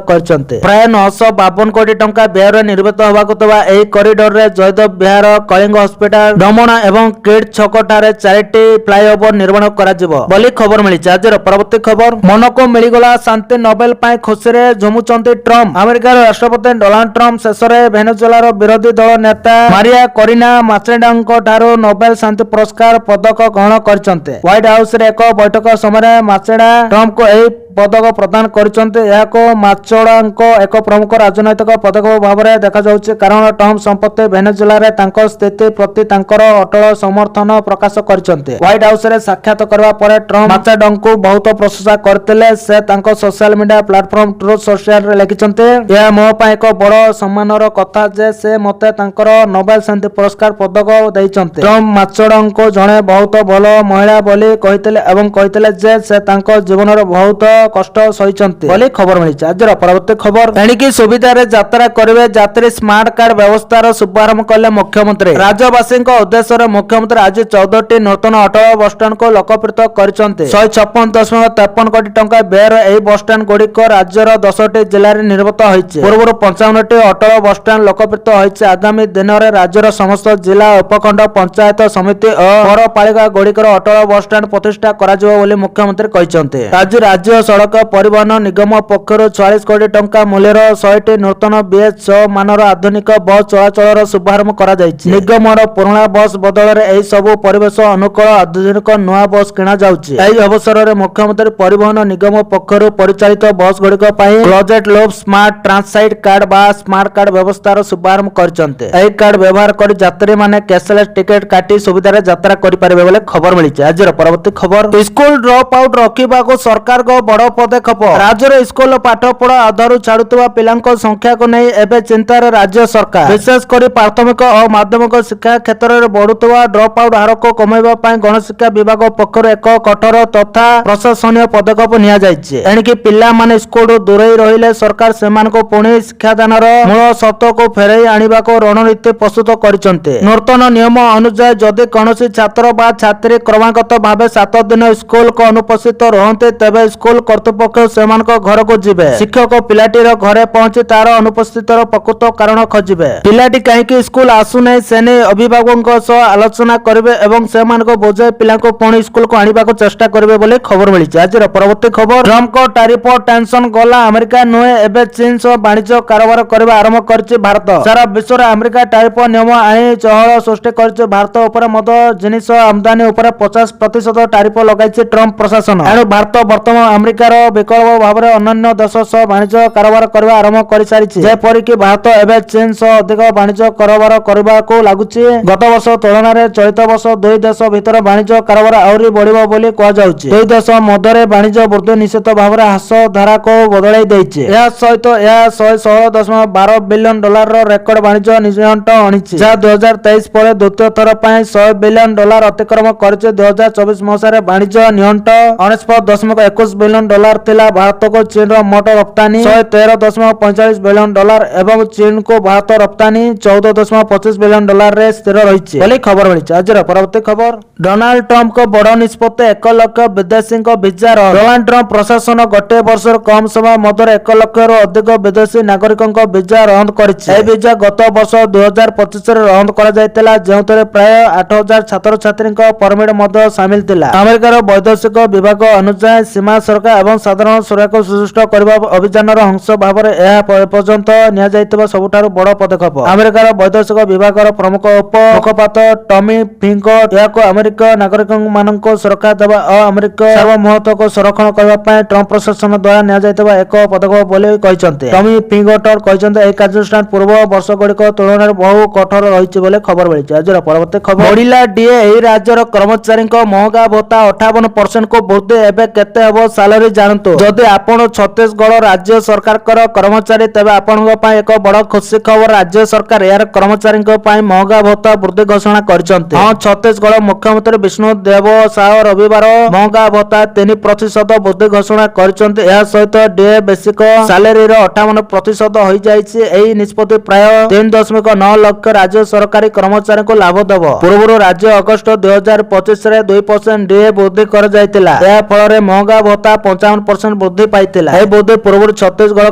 କରିଛନ୍ତି। ପ୍ରାୟ 952 କୋଟି ଟଙ୍କା ବ୍ୟୟରେ ନିର୍ମିତ ହେବାକୁ ଥିବା ଏହି କରିଡରରେ ଜୟଦେବ ବିହାର, କଳିଙ୍ଗ ହସ୍ପିଟାଲ, ଡମଣା ଏବଂ କିଡ୍ ଛକଠାରେ 4ଟି ଫ୍ଲାଇଓଭର ନିର୍ମାଣ କରାଯିବ ବୋଲି ଖବର ମିଳିଛି। ଆଜିର ପରବର୍ତ୍ତୀ ଖବର, ମନକୁ ମିଳିଗଲା ଶାନ୍ତି, ନୋବେଲ ପାଇଁ ଖୁସିରେ ଝୁମୁଛନ୍ତି ଟ୍ରମ୍ପ। ଆମେରିକାର ରାଷ୍ଟ୍ରପତି ଡୋନାଲ୍ଡ ଟ୍ରମ୍ପ ଶେଷରେ ଭେନେଜୁଏଲାର ବିରୋଧୀ ଦଳ ନେତା ମାରିଆ କରିନା ମାଚେଡାଙ୍କ ଠାରୁ ନୋବେଲ ଶାନ୍ତି ପୁରସ୍କାର ପଦକ ଗ୍ରହଣ କରିଛନ୍ତି। ହ୍ୱାଇଟ୍ ହାଉସରେ ଏକ ବୈଠକ ସମୟରେ ମାଚେଡା ଟ୍ରମ୍ପଙ୍କୁ ଏହି ପଦକ ପ୍ରଦାନ କରିଛନ୍ତି। ଏହାକୁ ମାଚୋଡାଙ୍କ ଏକ ପ୍ରମୁଖ ରାଜନୈତିକ ପଦକ୍ଷେପ ଭାବରେ ଦେଖାଯାଉଛି, କାରଣ ଟ୍ରମ୍ପ ସମ୍ପ୍ରତି ଭେନେଜୁଏଲାରେ ତାଙ୍କ ସ୍ଥିତି ପ୍ରତି ତାଙ୍କର ଅଟଳ ସମର୍ଥନ ପ୍ରକାଶ କରିଛନ୍ତି। ହ୍ୱାଇଟ୍ ହାଉସରେ ସାକ୍ଷାତ କରିବା ପରେ ଟ୍ରମ୍ପ ମାଚେଡାଙ୍କୁ ବହୁତ ପ୍ରଶଂସା କରିଥିଲେ। ସେ ତାଙ୍କ ସୋସିଆଲ ମିଡିଆ ପ୍ଲାଟଫର୍ମ ଟ୍ରୁଥ୍ ସୋସିଆଲରେ ଲେଖିଛନ୍ତି, ଏହା ମୋ ପାଇଁ ଏକ ବଡ଼ ସମ୍ମାନର କଥା ଯେ ସେ ମୋତେ ତାଙ୍କର ନୋବେଲ ଶାନ୍ତି ପୁରସ୍କାର ପଦକ ଦେଇଛନ୍ତି। ଟ୍ରମ୍ପ ମାଚୋଡାଙ୍କୁ ଜଣେ ବହୁତ ଭଲ ମହିଳା ବୋଲି କହିଥିଲେ ଏବଂ କହିଥିଲେ ଯେ ସେ ତାଙ୍କ ଜୀବନରେ ବହୁତ କଷ୍ଟ ସହିଛନ୍ତି ବୋଲି ଖବର ମିଳିଛି। ଆଜିର ପରବର୍ତ୍ତୀ ଖବର, ଏଣିକି ସୁବିଧାରେ ଯାତ୍ରା କରିବେ ଯାତ୍ରୀ, ସ୍ମାର୍ଟ କାର୍ଡ ବ୍ୟବସ୍ଥାର ଶୁଭାରମ୍ଭ କଲେ ମୁଖ୍ୟମନ୍ତ୍ରୀ। ରାଜ୍ୟବାସୀଙ୍କ ଉଦ୍ଦେଶ୍ୟରେ ମୁଖ୍ୟମନ୍ତ୍ରୀ ଆଜି 14ଟି ନୂତନ ଅଟଳ ବସଷ୍ଟାଣ୍ଡକୁ ଲୋକପ୍ରିୟ କରିଛନ୍ତି। 156.53 କୋଟି ଟଙ୍କା ବ୍ୟୟର ଏହି ବସଷ୍ଟାଣ୍ଡ ଗୁଡ଼ିକ ରାଜ୍ୟର 10ଟି ଜିଲ୍ଲାରେ ନିର୍ମିତ ହୋଇଛି। ପୂର୍ବରୁ 55ଟି ଅଟଳ ବସଷ୍ଟାଣ୍ଡ ଲୋକପ୍ରିୟ ହୋଇଛି। ଆଗାମୀ ଦିନରେ ରାଜ୍ୟର ସମସ୍ତ ଜିଲ୍ଲା, ଉପଖଣ୍ଡ, ପଞ୍ଚାୟତ ସମିତି ଓ ପୌରପାଳିକା ଗୁଡ଼ିକର ଅଟଳ ବସଷ୍ଟାଣ୍ଡ ପ୍ରତିଷ୍ଠା କରାଯିବ ବୋଲି ମୁଖ୍ୟମନ୍ତ୍ରୀ କହିଛନ୍ତି। ଆଜି ରାଜ୍ୟ ସଡ଼କ ପରିବହନ ନିଗମ ପକ୍ଷରୁ 46 କୋଟି ଟଙ୍କା ମୂଲ୍ୟର 100ଟି ନୂତନ BH6 ମାନର ଆଧୁନିକ ବସ୍ ଚଳାଚଳର ଶୁଭାରମ୍ଭ କରାଯାଇଛି। ନିଗମର ପୁରୁଣା ବସ୍ ବଦଳରେ ଏହି ସବୁ ପରିବେଶ ଅନୁକୂଳ ଆଧୁନିକ ନୂଆ ବସ୍ କିଣାଯାଉଛି। ଏହି ଅବସରରେ ମୁଖ୍ୟମନ୍ତ୍ରୀ ପରିବହନ ନିଗମ ପକ୍ଷରୁ ପରିଚାଳିତ ବସ୍ ଗୁଡ଼ିକ ପାଇଁ କ୍ଲୋଜେଡ୍ ଲୁପ୍ ସ୍ମାର୍ଟ ଟ୍ରାନ୍ସସାଇଡ୍ କାର୍ଡ ବା ସ୍ମାର୍ଟ କାର୍ଡ ବ୍ୟବସ୍ଥାର ଶୁଭାରମ୍ଭ କରିଛନ୍ତି। ଏହି କାର୍ଡ ବ୍ୟବହାର କରି ଯାତ୍ରୀମାନେ କ୍ୟାସଲେସ୍ ଟିକେଟ କାଟି ସୁବିଧାରେ ଯାତ୍ରା କରିପାରିବେ ବୋଲି ଖବର ମିଳିଛି। ଆଜିର ପରବର୍ତ୍ତୀ ଖବର, ସ୍କୁଲ ଡ୍ରପ୍ ଆଉଟ୍ ରୋକିବାକୁ ସରକାରଙ୍କ ବଡ଼ ପଦକ୍ଷେପ। ରାଜ୍ୟରେ ସ୍କୁଲ ପାଠପଢ଼ା ଅଧାରୁ ଛାଡୁଥିବା ପିଲାଙ୍କ ସଂଖ୍ୟାକୁ ନେଇ ଏବେ ଚିନ୍ତାରେ ରାଜ୍ୟ ସରକାର। ବିଶେଷ କରି ପ୍ରାଥମିକ ଓ ମାଧ୍ୟମିକ ଶିକ୍ଷା କ୍ଷେତ୍ରରେ ବଢୁଥିବା ଡ୍ରପ୍ ଆଉଟ୍ ହାରକୁ କମାଇବା ପାଇଁ ଗଣଶିକ୍ଷା ବିଭାଗ ପକ୍ଷରୁ ଏକ କଠୋର ତଥା ପ୍ରଶାସନୀୟ ପଦକ୍ଷେପ ନିଆଯାଇଛି। ଏଣିକି ପିଲାମାନେ ସ୍କୁଲରୁ ଦୂରେଇ ରହିଲେ ସରକାର ସେମାନଙ୍କୁ ପୁଣି ଶିକ୍ଷାଦାନର ମୂଳ ସତ୍ତ୍ୱକୁ ଫେରାଇ ଆଣିବାକୁ ରଣନୀତି ପ୍ରସ୍ତୁତ କରିଛନ୍ତି। ନୂତନ ନିୟମ ଅନୁଯାୟୀ ଯଦି କୌଣସି ଛାତ୍ର ବା ଛାତ୍ରୀ କ୍ରମାଗତ ଭାବେ 7 ଦିନ ସ୍କୁଲକୁ ଅନୁପସ୍ଥିତ ରୁହନ୍ତି ତେବେ ସ୍କୁଲ কর্তৃপক্ষ সেମାନଙ୍କ ঘরକୁ ଯିବେ। ଶିକ୍ଷକ ପିଲାଟିର ଘରେ ପହଞ୍ଚି ତାର ଅନୁପସ୍ଥିତିର ପ୍ରକୃତ କାରଣ ଖୋଜିବେ। ପିଲାଟି କାହିଁକି ସ୍କୁଲ ଆସୁନାହିଁ ସେ ନେଇ ଅଭିଭାବକଙ୍କ ସହ ଆଲୋଚନା କରିବେ ଏବଂ ସେମାନଙ୍କୁ ବୁଝାଇ ପିଲାଙ୍କୁ ପୁଣି ସ୍କୁଲକୁ ଆଣିବାକୁ ଚେଷ୍ଟା କରିବେ ବୋଲି ଖବର ମିଳିଛି। ଆଜିର ପରବର୍ତ୍ତୀ ଖବର, ଟ୍ରମ୍ପଙ୍କ ଟାରିଫ ଟେନସନ ଗଲା ଆମେରିକା ନୁହେଁ, ଏବେ ଚୀନ ସହ ବାଣିଜ୍ୟ କାରବାର କରିବା ଆରମ୍ଭ କରିଛି ଭାରତ। ସାରା ବିଶ୍ୱରେ ଆମେରିକା ଟାରିଫ ନିୟମ ଆଣି ଚହଳ ସୃଷ୍ଟି କରିଛି। ଭାରତ ଉପରେ ମଧ୍ୟ ଜିନିଷ ଆମଦାନୀ ଉପରେ 50% ଟାରିଫ ଲଗାଇଛି ଟ୍ରମ୍ପ ପ୍ରଶାସନ। ଏଣୁ ଭାରତ ବର୍ତ୍ତମାନ ଆମେରିକାର ବିକଳ୍ପ ଭାବରେ ଅନ୍ୟାନ୍ୟ ଦେଶ ସହ ବାଣିଜ୍ୟ କାରବାର କରିବା ଆରମ୍ଭ କରିସାରିଛି। ଯେପରିକି ଭାରତ ଏବେ ଚୀନ ସହ ଅଧିକ ବାଣିଜ୍ୟ କାରବାର କରିବାକୁ ଲାଗୁଛି। ଗତ ବର୍ଷ ତୁଳନାରେ ଚଳିତ ବର୍ଷ ଦୁଇ ଦେଶ ଭିତରେ ବାଣିଜ୍ୟ କାରବାର ଆହୁରି ବଢିବ ବୋଲି କୁହାଯାଉଛି। ଦୁଇ ଦେଶ ମଧ୍ୟରେ ବାଣିଜ୍ୟ ବୃଦ୍ଧି ନିଶ୍ଚିତ ଭାବରେ ହ୍ରାସ ଧାରାକୁ ବଦଳାଇ ଦେଇଛି। ଏହା ସହିତ ଏହା 116.12 ବିଲିୟନ ଡଲାରର ରେକର୍ଡ ବାଣିଜ୍ୟ ନିଅଣ୍ଟ ଆଣିଛି, ଯାହା 2023 ପରେ ଦ୍ୱିତୀୟ ଥର ପାଇଁ 100 ବିଲିୟନ ଡଲାର ଅତିକ୍ରମ କରିଛି। 2024 ମସିହାରେ ବାଣିଜ୍ୟ ନିଅଣ୍ଟ 49.21 ବିଲିୟନ ଡଲାର ଥିଲା। ଭାରତକୁ ଚୀନର ମୋଟ ରପ୍ତାନି 113.45 ବିଲିୟନ ଡଲାର ଏବଂ ଚୀନକୁ ଭାରତ ରପ୍ତାନି 14.25 ବିଲିୟନ ଡଲାରରେ ସ୍ଥିର ରହିଛି ବୋଲି ଖବର ମିଳିଛି। ଆଜିର ପରବର୍ତ୍ତୀ ଖବର, ଡୋନାଲ୍ଡ ଟ୍ରମ୍ପଙ୍କ ବଡ଼ ନିଷ୍ପତ୍ତି, 1 ଲକ୍ଷ ବିଦେଶୀଙ୍କ ଭିସା ରଦ୍ଦ। ଡୋନାଲ୍ଡ ଟ୍ରମ୍ପ ପ୍ରଶାସନ ଗୋଟିଏ ବର୍ଷର କମ୍ ସମୟ ମଧ୍ୟରେ 1 ଲକ୍ଷରୁ ଅଧିକ ବିଦେଶୀ ନାଗରିକଙ୍କ ଭିସା ରଦ୍ଦ କରିଛି। ଏହି ଭିସା ଗତ ବର୍ଷ 2025ରେ ରଦ୍ଦ କରାଯାଇଥିଲା, ଯେଉଁଥିରେ ପ୍ରାୟ 8,000 ଛାତ୍ରଛାତ୍ରୀଙ୍କ ପରମିଟ୍ ମଧ୍ୟ ସାମିଲ ଥିଲା। ଆମେରିକାର ବୈଦେଶିକ ବିଭାଗ ଅନୁଯାୟୀ ସୀମା ସୁରକ୍ଷା ଏବଂ ସାଧାରଣ ସୁରକ୍ଷାକୁ ସୁଦୃଢ଼ କରିବା ଅଭିଯାନର ଅଂଶ ଭାବରେ ଏହା ଏପର୍ଯ୍ୟନ୍ତ ନିଆଯାଇଥିବା ସବୁଠାରୁ ବଡ଼ ପଦକ୍ଷେପ। ଆମେରିକାର ବୈଦେଶିକ ବିଭାଗର ପ୍ରମୁଖ ଉପ ମୁଖପାତ୍ର ଟମି ଫିଙ୍କର ଏହାକୁ ଆମେରିକା ନାଗରିକମାନଙ୍କୁ ସୁରକ୍ଷା ଦେବା ଓ ଆମେରିକା ସାର୍ବଭୌମତ୍ୱକୁ ସଂରକ୍ଷଣ କରିବା ପାଇଁ ଟ୍ରମ୍ପ ପ୍ରଶାସନ ଦ୍ୱାରା ନିଆଯାଇଥିବା ଏକ ପଦକ୍ଷେପ ବୋଲି କହିଛନ୍ତି। ଟମି ଫିଙ୍କର କହିଛନ୍ତି ଏହି କାର୍ଯ୍ୟାନୁଷ୍ଠାନ ପୂର୍ବ ବର୍ଷଗୁଡ଼ିକ ତୁଳନାରେ ବହୁ କଠୋର ରହିଛି ବୋଲି ଖବର ମିଳିଛି। ଆଜିର ପରବର୍ତ୍ତୀ ଖବର, ବଢିଲା ଡିଏ। ଏହି ରାଜ୍ୟର କର୍ମଚାରୀଙ୍କ ମହଙ୍ଗା ଭତ୍ତା 58%କୁ ବୃଦ୍ଧି। ଏବେ କେତେ ହେବ ସାଲାରୀ ଜାଣନ୍ତୁ। ଯଦି ଆପଣ ଛତିଶଗଡ଼ ରାଜ୍ୟ ସରକାରଙ୍କର କର୍ମଚାରୀ ତେବେ ଆପଣଙ୍କ ପାଇଁ ଏକ ବଡ଼ ଖୁସି ଖବର। ରାଜ୍ୟ ସରକାର ଏହାର କର୍ମଚାରୀଙ୍କ ପାଇଁ ମହଙ୍ଗା ଭତ୍ତା ବୃଦ୍ଧି ଘୋଷଣା କରିଛନ୍ତି। ହଁ, ଛତିଶଗଡ଼ ମୁଖ୍ୟମନ୍ତ୍ରୀ ବିଷ୍ଣୁ ଦେବ ସାହ ରବିବାର ମହଙ୍ଗା ଭତ୍ତା 3% ବୃଦ୍ଧି ଘୋଷଣା କରିଛନ୍ତି। ଏହା ସହିତ ଡିଏ ବେସିକ ସାଲାରୀର 58% ହୋଇଯାଇଛି। ଏହି ନିଷ୍ପତ୍ତି ପ୍ରାୟ 3.9 ଲକ୍ଷ ରାଜ୍ୟ ସରକାରୀ କର୍ମଚାରୀଙ୍କୁ ଲାଭ ଦେବ। ପୂର୍ବରୁ ରାଜ୍ୟ ଅଗଷ୍ଟ 2025ରେ 2% ଡିଏ ବୃଦ୍ଧି କରାଯାଇଥିଲା। ଏହା ଫଳରେ ମହଙ୍ଗା ଭତ୍ତା 55% ବୃଦ୍ଧି ପାଇଥିଲା। ଏହି ବୃଦ୍ଧି ପୂର୍ବରୁ ଛତିଶଗଡ଼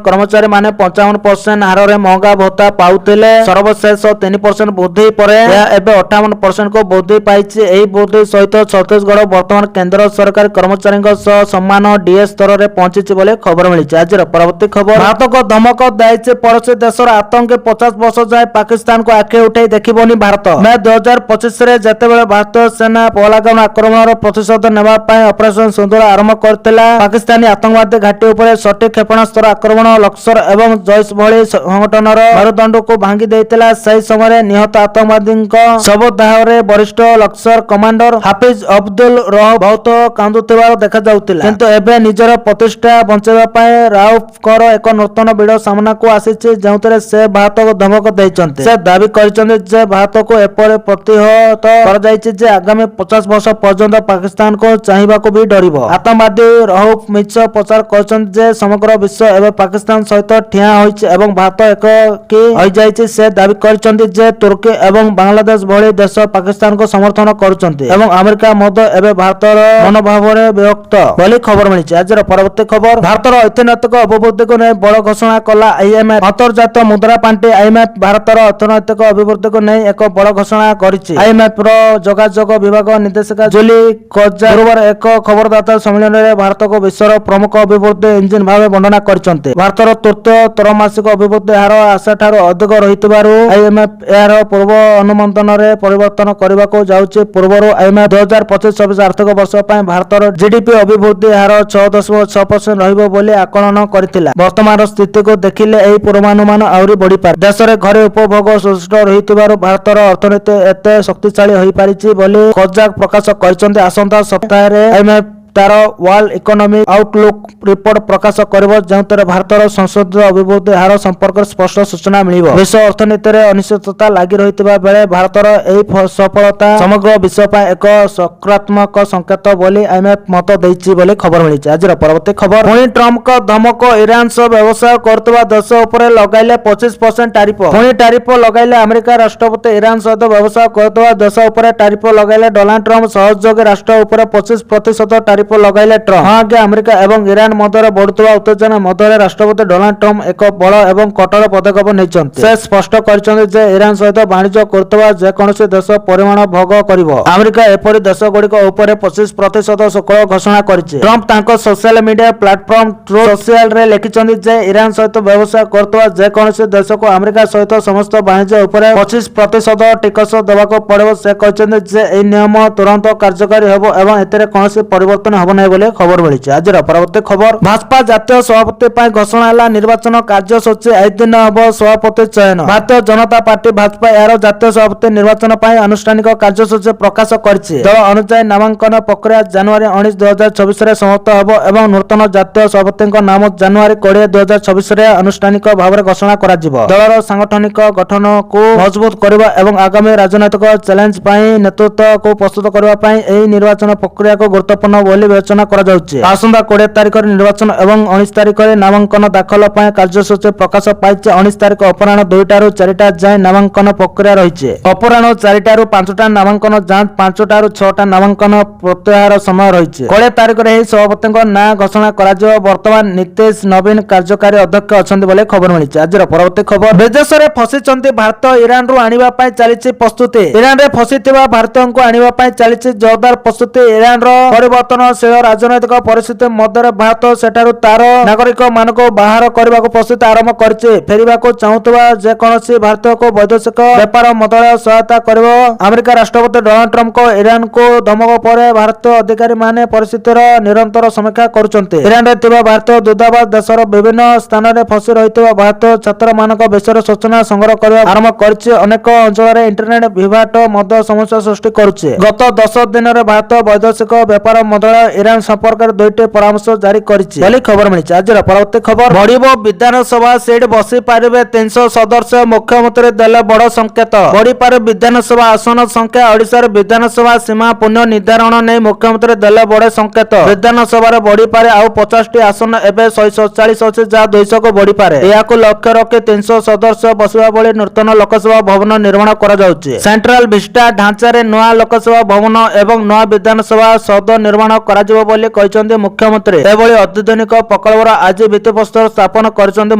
କର୍ମଚାରୀମାନେ 55% ହାରରେ ମହଙ୍ଗା ଭତ୍ତା ପାଉଥିଲେ। ସର୍ବଶେଷ 3% ବୃଦ୍ଧି ପରେ ଏହା ଏବେ 58%କୁ ବୃଦ୍ଧି ପାଇଛି। ଏହି ବୃଦ୍ଧି ସହିତ ଛତିଶଗଡ଼ ବର୍ତ୍ତମାନ କେନ୍ଦ୍ର ସରକାରୀ କର୍ମଚାରୀଙ୍କ ସହ ସମାନ ଡିଏ ସ୍ତରରେ ପହଞ୍ଚିଛି ବୋଲି ଖବର ମିଳିଛି। ଆଜିର ପରବର୍ତ୍ତୀ ଖବର, ଭାରତକୁ ଧମକ ଦେଇଛି ପଡ଼ୋଶୀ ଦେଶର ଆତଙ୍କୀ। 50 ବର୍ଷ ଯାଏ ପାକିସ୍ତାନକୁ ଆଖି ଉଠାଇ ଦେଖିବନି ଭାରତ। ମେ 2025ରେ ଯେତେବେଳେ ଭାରତୀୟ ସେନା ପହଲଗାମ ଆକ୍ରମଣର ପ୍ରତିଶୋଧ ନେବା ପାଇଁ ଅପରେସନ ସିନ୍ଦୁର ଆରମ୍ଭ କରିଥିଲା, ପାକିସ୍ତାନୀ ଆତଙ୍କବାଦୀ ଘାଟି ଉପରେ ସଠିକ୍ କ୍ଷେପଣାସ୍ତ୍ର ଆକ୍ରମଣ ଲସ୍କର ଏବଂ ଜୈଶ ଭଳି ସଂଗଠନର ମେରୁଦଣ୍ଡକୁ ଭାଙ୍ଗି ଦେଇଥିଲା। ସେହି ସମୟରେ ନିହତ ଆତଙ୍କବାଦୀଙ୍କ ଶବଦାହରେ ବରିଷ୍ଠ ଲସ୍କର କମାଣ୍ଡର ହାଫିଜ ଅବଦୁଲ ରଉଫ ବହୁତ କାନ୍ଦୁଥିବାର ଦେଖାଯାଉଥିଲା। କିନ୍ତୁ ଏବେ ନିଜର ପ୍ରତିଷ୍ଠା ବଞ୍ଚାଇବା ପାଇଁ ରାଉଫଙ୍କର ଏକ ନୂତନ ଭିଡିଓ ସାମ୍ନାକୁ ଆସିଛି, ଯେଉଁଥିରେ ସେ ଭାରତକୁ ଧମକ ଦେଇଛନ୍ତି। ସେ ଦାବି କରିଛନ୍ତି ଯେ ଭାରତକୁ ଏପରି ପ୍ରତିହତ କରାଯାଇଛି ଯେ ଆଗାମୀ 50 ବର୍ଷ ପର୍ଯ୍ୟନ୍ତ ପାକିସ୍ତାନକୁ ଚାହିଁବାକୁ ବି ଡରିବ। ଆତଙ୍କବାଦୀ ରଉଫ ମିଛ ପ୍ରଚାର କରିଛନ୍ତି ଯେ ସମଗ୍ର ବିଶ୍ୱ ଏବେ ପାକିସ୍ତାନ ସହିତ ଠିଆ ହୋଇଛି ଏବଂ ଭାରତ ଏକକୀ ହୋଇଯାଇଛି। ସେ ଦାବି କରିଛନ୍ତି ଯେ ତୁର୍କୀ ଏବଂ ବାଂଲାଦେଶ ଭଳି ଦେଶ ପାକିସ୍ତାନକୁ ସମର୍ଥନ କରୁଛନ୍ତି ଏବଂ ଆମେରିକା ମଧ୍ୟ ଏବେ ଭାରତର ମନୋଭାବରେ ବିରକ୍ତ ବୋଲି ଖବର ମିଳିଛି। ଆଜିର ପରବର୍ତ୍ତୀ ଖବର, ଭାରତର ଅର୍ଥନୈତିକ ଅଭିବୃଦ୍ଧିକୁ ନେଇ ବଡ଼ ଘୋଷଣା କଲା ଆଇଏମ୍ଏଫ୍। ଅନ୍ତର୍ଜାତୀୟ ମୁଦ୍ରା ପାଣ୍ଠି ଆଇଏମ୍ଏଫ୍ ଭାରତର ଅର୍ଥନୈତିକ ଅଭିବୃଦ୍ଧିକୁ ନେଇ ଏକ ବଡ଼ ଘୋଷଣା କରିଛି। ଆଇଏମ୍ଏଫ୍ର ଯୋଗାଯୋଗ ବିଭାଗ ନିର୍ଦ୍ଦେଶିକା ଜୁଲି କୋଜା ଗୁରୁବାର ଏକ ଖବରଦାତା ସମ୍ମିଳନୀରେ ଭାରତକୁ ବିଶ୍ୱର ପ୍ରମୁଖ ଅଭିବୃଦ୍ଧି ଇଞ୍ଜିନ ଭାବେ ବର୍ଣ୍ଣନା କରିଛନ୍ତି। ଭାରତର ତୃତୀୟ ତ୍ରୈମାସିକ ଅଭିବୃଦ୍ଧି ହାର ଆଶାଠାରୁ ଅଧିକ ରହିଥିବାରୁ ଆଇଏମ୍ଏଫ୍ ଏହାର ପୂର୍ବ ଅନୁମୋଦନରେ ପରିବର୍ତ୍ତନ କରିବାକୁ ଯାଉଛି। ପୂର୍ବରୁ ଆଇଏମ୍ଏଫ୍ 2025-26 ଆର୍ଥିକ ବର୍ଷ ପାଇଁ ଭାରତର ଜିଡିପି ଅଭିବୃଦ୍ଧି ହାର 6.6% ରହିବ ବୋଲି ଆକଳନ କରିଥିଲା। ବର୍ତ୍ତମାନର ସ୍ଥିତିକୁ ଦେଖିଲେ ଏହି ପୂର୍ବାନୁମାନ ଆହୁରି ବଢିପାରେ। ଦେଶରେ ଘରେ ଉପଭୋଗ ସୁଦୃଢ଼ ରହିଥିବାରୁ ଭାରତର ଅର୍ଥନୀତି ଏତେ ଶକ୍ତିଶାଳୀ ହୋଇପାରିଛି ବୋଲି କୋଜାକ୍ ପ୍ରକାଶ କରିଛନ୍ତି। ଆସନ୍ତା ସପ୍ତାହରେ ଆଇଏମ୍ଏଫ୍ ତାର ୱାର୍ଲଡ ଇକୋନୋମିକ ଆଉଟଲୁକ୍ ରିପୋର୍ଟ ପ୍ରକାଶ କରିବ, ଯେଉଁଥିରେ ଭାରତର ସଂଶୋଧିତ ଅଭିବୃଦ୍ଧି ହାର ସମ୍ପର୍କରେ ସ୍ପଷ୍ଟ ସୂଚନା ମିଳିବ। ବିଶ୍ୱ ଅର୍ଥନୀତିରେ ଅନିଶ୍ଚିତତା ଲାଗି ରହିଥିବା ବେଳେ ଭାରତର ଏହି ସଫଳତା ସମଗ୍ର ବିଶ୍ୱ ପାଇଁ ଏକ ସକାରାତ୍ମକ ସଂକେତ ବୋଲି ଆଇଏମ୍ଏଫ୍ ମତ ଦେଇଛି ବୋଲି ଖବର ମିଳିଛି। ଆଜିର ପରବର୍ତ୍ତୀ ଖବର, ପୁଣି ଟ୍ରମ୍ପଙ୍କ ଧମକ। ଇରାନ ସହ ବ୍ୟବସାୟ କରୁଥିବା ଦେଶ ଉପରେ ଲଗାଇଲେ 25% ଟାରିଫ। ପୁଣି ଟାରିଫ ଲଗାଇଲେ ଆମେରିକା ରାଷ୍ଟ୍ରପତି। ଇରାନ ସହିତ ବ୍ୟବସାୟ କରୁଥିବା ଦେଶ ଉପରେ ଟାରିଫ ଲଗାଇଲେ ଡୋନାଲ୍ଡ ଟ୍ରମ୍ପ ସହଯୋଗୀ ରାଷ୍ଟ୍ର ଉପରେ 25% ଟାରିଫ ଆରୋପ ଲଗାଇଲେ ଟ୍ରମ୍ପ। ହଁ ଆଜ୍ଞା, ଆମେରିକା ଏବଂ ଇରାନ ମଧ୍ୟରେ ବଢୁଥିବା ଉତ୍ତେଜନା ମଧ୍ୟରେ ରାଷ୍ଟ୍ରପତି ଡୋନାଲ୍ଡ ଟ୍ରମ୍ପ ଏକ ବଡ଼ ଏବଂ କଠୋର ପଦକ୍ଷେପ ନେଇଛନ୍ତି। ସେ ସ୍ପଷ୍ଟ କରିଛନ୍ତି ଯେ ଇରାନ ସହିତ ବାଣିଜ୍ୟ କରୁଥିବା ଯେକୌଣସି ଦେଶ ପରିମାଣ ଭୋଗ କରିବ। ଆମେରିକା ଏପରି ଦେଶଗୁଡ଼ିକ ଉପରେ 25% ଶୁଳ୍କ ଘୋଷଣା କରିଛି। ଟ୍ରମ୍ପ ତାଙ୍କ ସୋସିଆଲ ମିଡିଆ ପ୍ଲାଟଫର୍ମ ଟ୍ରୁଥ ସୋସିଆଲରେ ଲେଖିଛନ୍ତି ଯେ ଇରାନ ସହିତ ବ୍ୟବସାୟ କରୁଥିବା ଯେକୌଣସି ଦେଶକୁ ଆମେରିକା ସହିତ ସମସ୍ତ ବାଣିଜ୍ୟ ଉପରେ 25% ଟିକସ ଦେବାକୁ ପଡ଼ିବ। ସେ କହିଛନ୍ତି ଯେ ଏହି ନିୟମ ତୁରନ୍ତ କାର୍ଯ୍ୟକାରୀ ହେବ ଏବଂ ଏଥିରେ କୌଣସି ପରିବର୍ତ୍ତନ ହେବ ନାହିଁ ବୋଲି ଖବର ମିଳିଛି। ଆଜିର ପରବର୍ତ୍ତୀ ଖବର, ଭାଜପା ଜାତୀୟ ସଭାପତି ପାଇଁ ଘୋଷଣା ହେଲା ନିର୍ବାଚନ କାର୍ଯ୍ୟସୂଚୀ। ଏହି ଦିନ ହେବ ସଭାପତି ଚୟନ। ଭାରତୀୟ ଜନତା ପାର୍ଟି ଭାଜପା ଏହାର ଜାତୀୟ ସଭାପତି ନିର୍ବାଚନ ପାଇଁ ଆନୁଷ୍ଠାନିକ କାର୍ଯ୍ୟସୂଚୀ ପ୍ରକାଶ କରିଛି। ଦଳ ଅନୁଯାୟୀ ନାମାଙ୍କନ ପ୍ରକ୍ରିୟା ଜାନୁଆରୀ 19, 2024ରେ ସମାପ୍ତ ହେବ ଏବଂ ନୂତନ ଜାତୀୟ ସଭାପତିଙ୍କ ନାମ ଜାନୁଆରୀ 20, 2024ରେ ଆନୁଷ୍ଠାନିକ ଭାବରେ ଘୋଷଣା କରାଯିବ। ଦଳର ସାଂଗଠନିକ ଗଠନକୁ ମଜବୁତ କରିବା ଏବଂ ଆଗାମୀ ରାଜନୈତିକ ଚ୍ୟାଲେଞ୍ଜ ପାଇଁ ନେତୃତ୍ୱକୁ ପ୍ରସ୍ତୁତ କରିବା ପାଇଁ ଏହି ନିର୍ବାଚନ ପ୍ରକ୍ରିୟାକୁ ଗୁରୁତ୍ୱପୂର୍ଣ୍ଣ ବୋଲି ବିବେଚନା କରାଯାଉଛି। ଆସନ୍ତା 20 ତାରିଖରେ ନିର୍ବାଚନ ଏବଂ 19 ତାରିଖରେ ନାମାଙ୍କନ ଦାଖଲ ପାଇଁ କାର୍ଯ୍ୟସୂଚୀ ପ୍ରକାଶ ପାଇଛି। 19 ତାରିଖ ଅପରାହ୍ନ 2ଟାରୁ 4ଟା ଯାଏଁ ନାମାଙ୍କନ ପ୍ରକ୍ରିୟା ରହିଛି। ଅପରାହ୍ନ 4ଟାରୁ 5ଟା ନାମାଙ୍କନ ଯାଞ୍ଚ, 5ଟାରୁ 6ଟା ନାମାଙ୍କନ ପ୍ରତ୍ୟାହାର ସମୟ ରହିଛି। 20 ତାରିଖରେ ଏହି ସଭାପତିଙ୍କ ନାଁ ଘୋଷଣା କରାଯିବ। ବର୍ତ୍ତମାନ ନୀତିଶ ନବୀନ କାର୍ଯ୍ୟକାରୀ ଅଧ୍ୟକ୍ଷ ଅଛନ୍ତି ବୋଲି ଖବର ମିଳିଛି। ଆଜିର ପରବର୍ତ୍ତୀ ଖବର, ବିଦେଶରେ ଫସିଛନ୍ତି ଭାରତ, ଇରାନରୁ ଆଣିବା ପାଇଁ ଚାଲିଛି ପ୍ରସ୍ତୁତି। ଇରାନରେ ଫସିଥିବା ଭାରତୀୟଙ୍କୁ ଆଣିବା ପାଇଁ ଚାଲିଛି ଜୋରଦାର ପ୍ରସ୍ତୁତି। ଇରାନର ପରିବର୍ତ୍ତନଶୀଳ ରାଜନୈତିକ ପରିସ୍ଥିତି ମଧ୍ୟରେ ଭାରତ ସେଠାରୁ ତାର ନାଗରିକମାନଙ୍କୁ ବାହାର କରିବାକୁ ପ୍ରସ୍ତୁତି ଆରମ୍ଭ କରିଛି। ଫେରିବାକୁ ଚାହୁଁଥିବା ଯେକୌଣସି ଭାରତୀୟକୁ ବୈଦେଶିକ ବ୍ୟାପାର ମନ୍ତ୍ରଣାଳୟ ସହାୟତା କରିବ। ଆମେରିକା ରାଷ୍ଟ୍ରପତି ଡୋନାଲ୍ଡ ଟ୍ରମ୍ପଙ୍କ ଇରାନକୁ ଧମକ ପରେ ଭାରତୀୟ ଅଧିକାରୀମାନେ ପରିସ୍ଥିତିର ନିରନ୍ତର ସମୀକ୍ଷା କରୁଛନ୍ତି। ଇରାନରେ ଥିବା ଭାରତୀୟ ଦୂତାବାସ ଦେଶର ବିଭିନ୍ନ ସ୍ଥାନରେ ଫସି ରହିଥିବା ଭାରତୀୟ ଛାତ୍ରମାନଙ୍କ ବିଷୟରେ ସୂଚନା ସଂଗ୍ରହ କରିବା ଆରମ୍ଭ କରିଛି। ଅନେକ ଅଞ୍ଚଳରେ ଇଣ୍ଟରନେଟ ବିଭ୍ରାଟ ମଧ୍ୟ ସମସ୍ୟା ସୃଷ୍ଟି କରୁଛି। ଗତ 10 ଦିନରେ ଭାରତୀୟ ବୈଦେଶିକ ବ୍ୟାପାର ମନ୍ତ୍ରଣାଳୟ ଇରାନ ସମ୍ପର୍କରେ 2ଟି ପରାମର୍ଶ ଜାରି କରିଛି ବୋଲି ଖବର ମିଳିଛି। ଆଜିର ପରବର୍ତ୍ତୀ ଖବର, ବଢିବ ବିଧାନସଭା ସିଟ୍, ବସି ପାରିବେ 300 ସଦସ୍ୟ, ମୁଖ୍ୟମନ୍ତ୍ରୀ ଦେଲେ ବଡ଼ ସଂକେତ। ବଢିପାରେ ବିଧାନସଭା ଆସନ ସଂଖ୍ୟା। ଓଡ଼ିଶାରେ ବିଧାନସଭା ସୀମା ପୁନଃ ନିର୍ଦ୍ଧାରଣ ନେଇ ମୁଖ୍ୟମନ୍ତ୍ରୀ ଦେଲେ ବଡ଼ ସଂକେତ। ବିଧାନସଭାରେ ବଢିପାରେ ଆଉ 50ଟି ଆସନ ଏବେ 147 ଅଛି, ଯାହା 200କୁ ବଢିପାରେ। ଏହାକୁ ଲକ୍ଷ୍ୟ ରଖି 300 ସଦସ୍ୟ ବସିବା ଭଳି ନୂତନ ଲୋକସଭା ଭବନ ନିର୍ମାଣ କରାଯାଉଛି। ସେଣ୍ଟ୍ରାଲ ଭିଷ୍ଟା ଢାଞ୍ଚାରେ ନୂଆ ଲୋକସଭା ଭବନ ଏବଂ ନୂଆ ବିଧାନସଭା ସୌଧ ନିର୍ମାଣ କରାଯିବ ବୋଲି କହିଛନ୍ତି ମୁଖ୍ୟମନ୍ତ୍ରୀ। ଏଭଳି ଅତ୍ୟାଧୁନିକ ପ୍ରକଳ୍ପର ଆଜି ଭିତ୍ତିପ୍ରସ୍ତର ସ୍ଥାପନ କରିଛନ୍ତି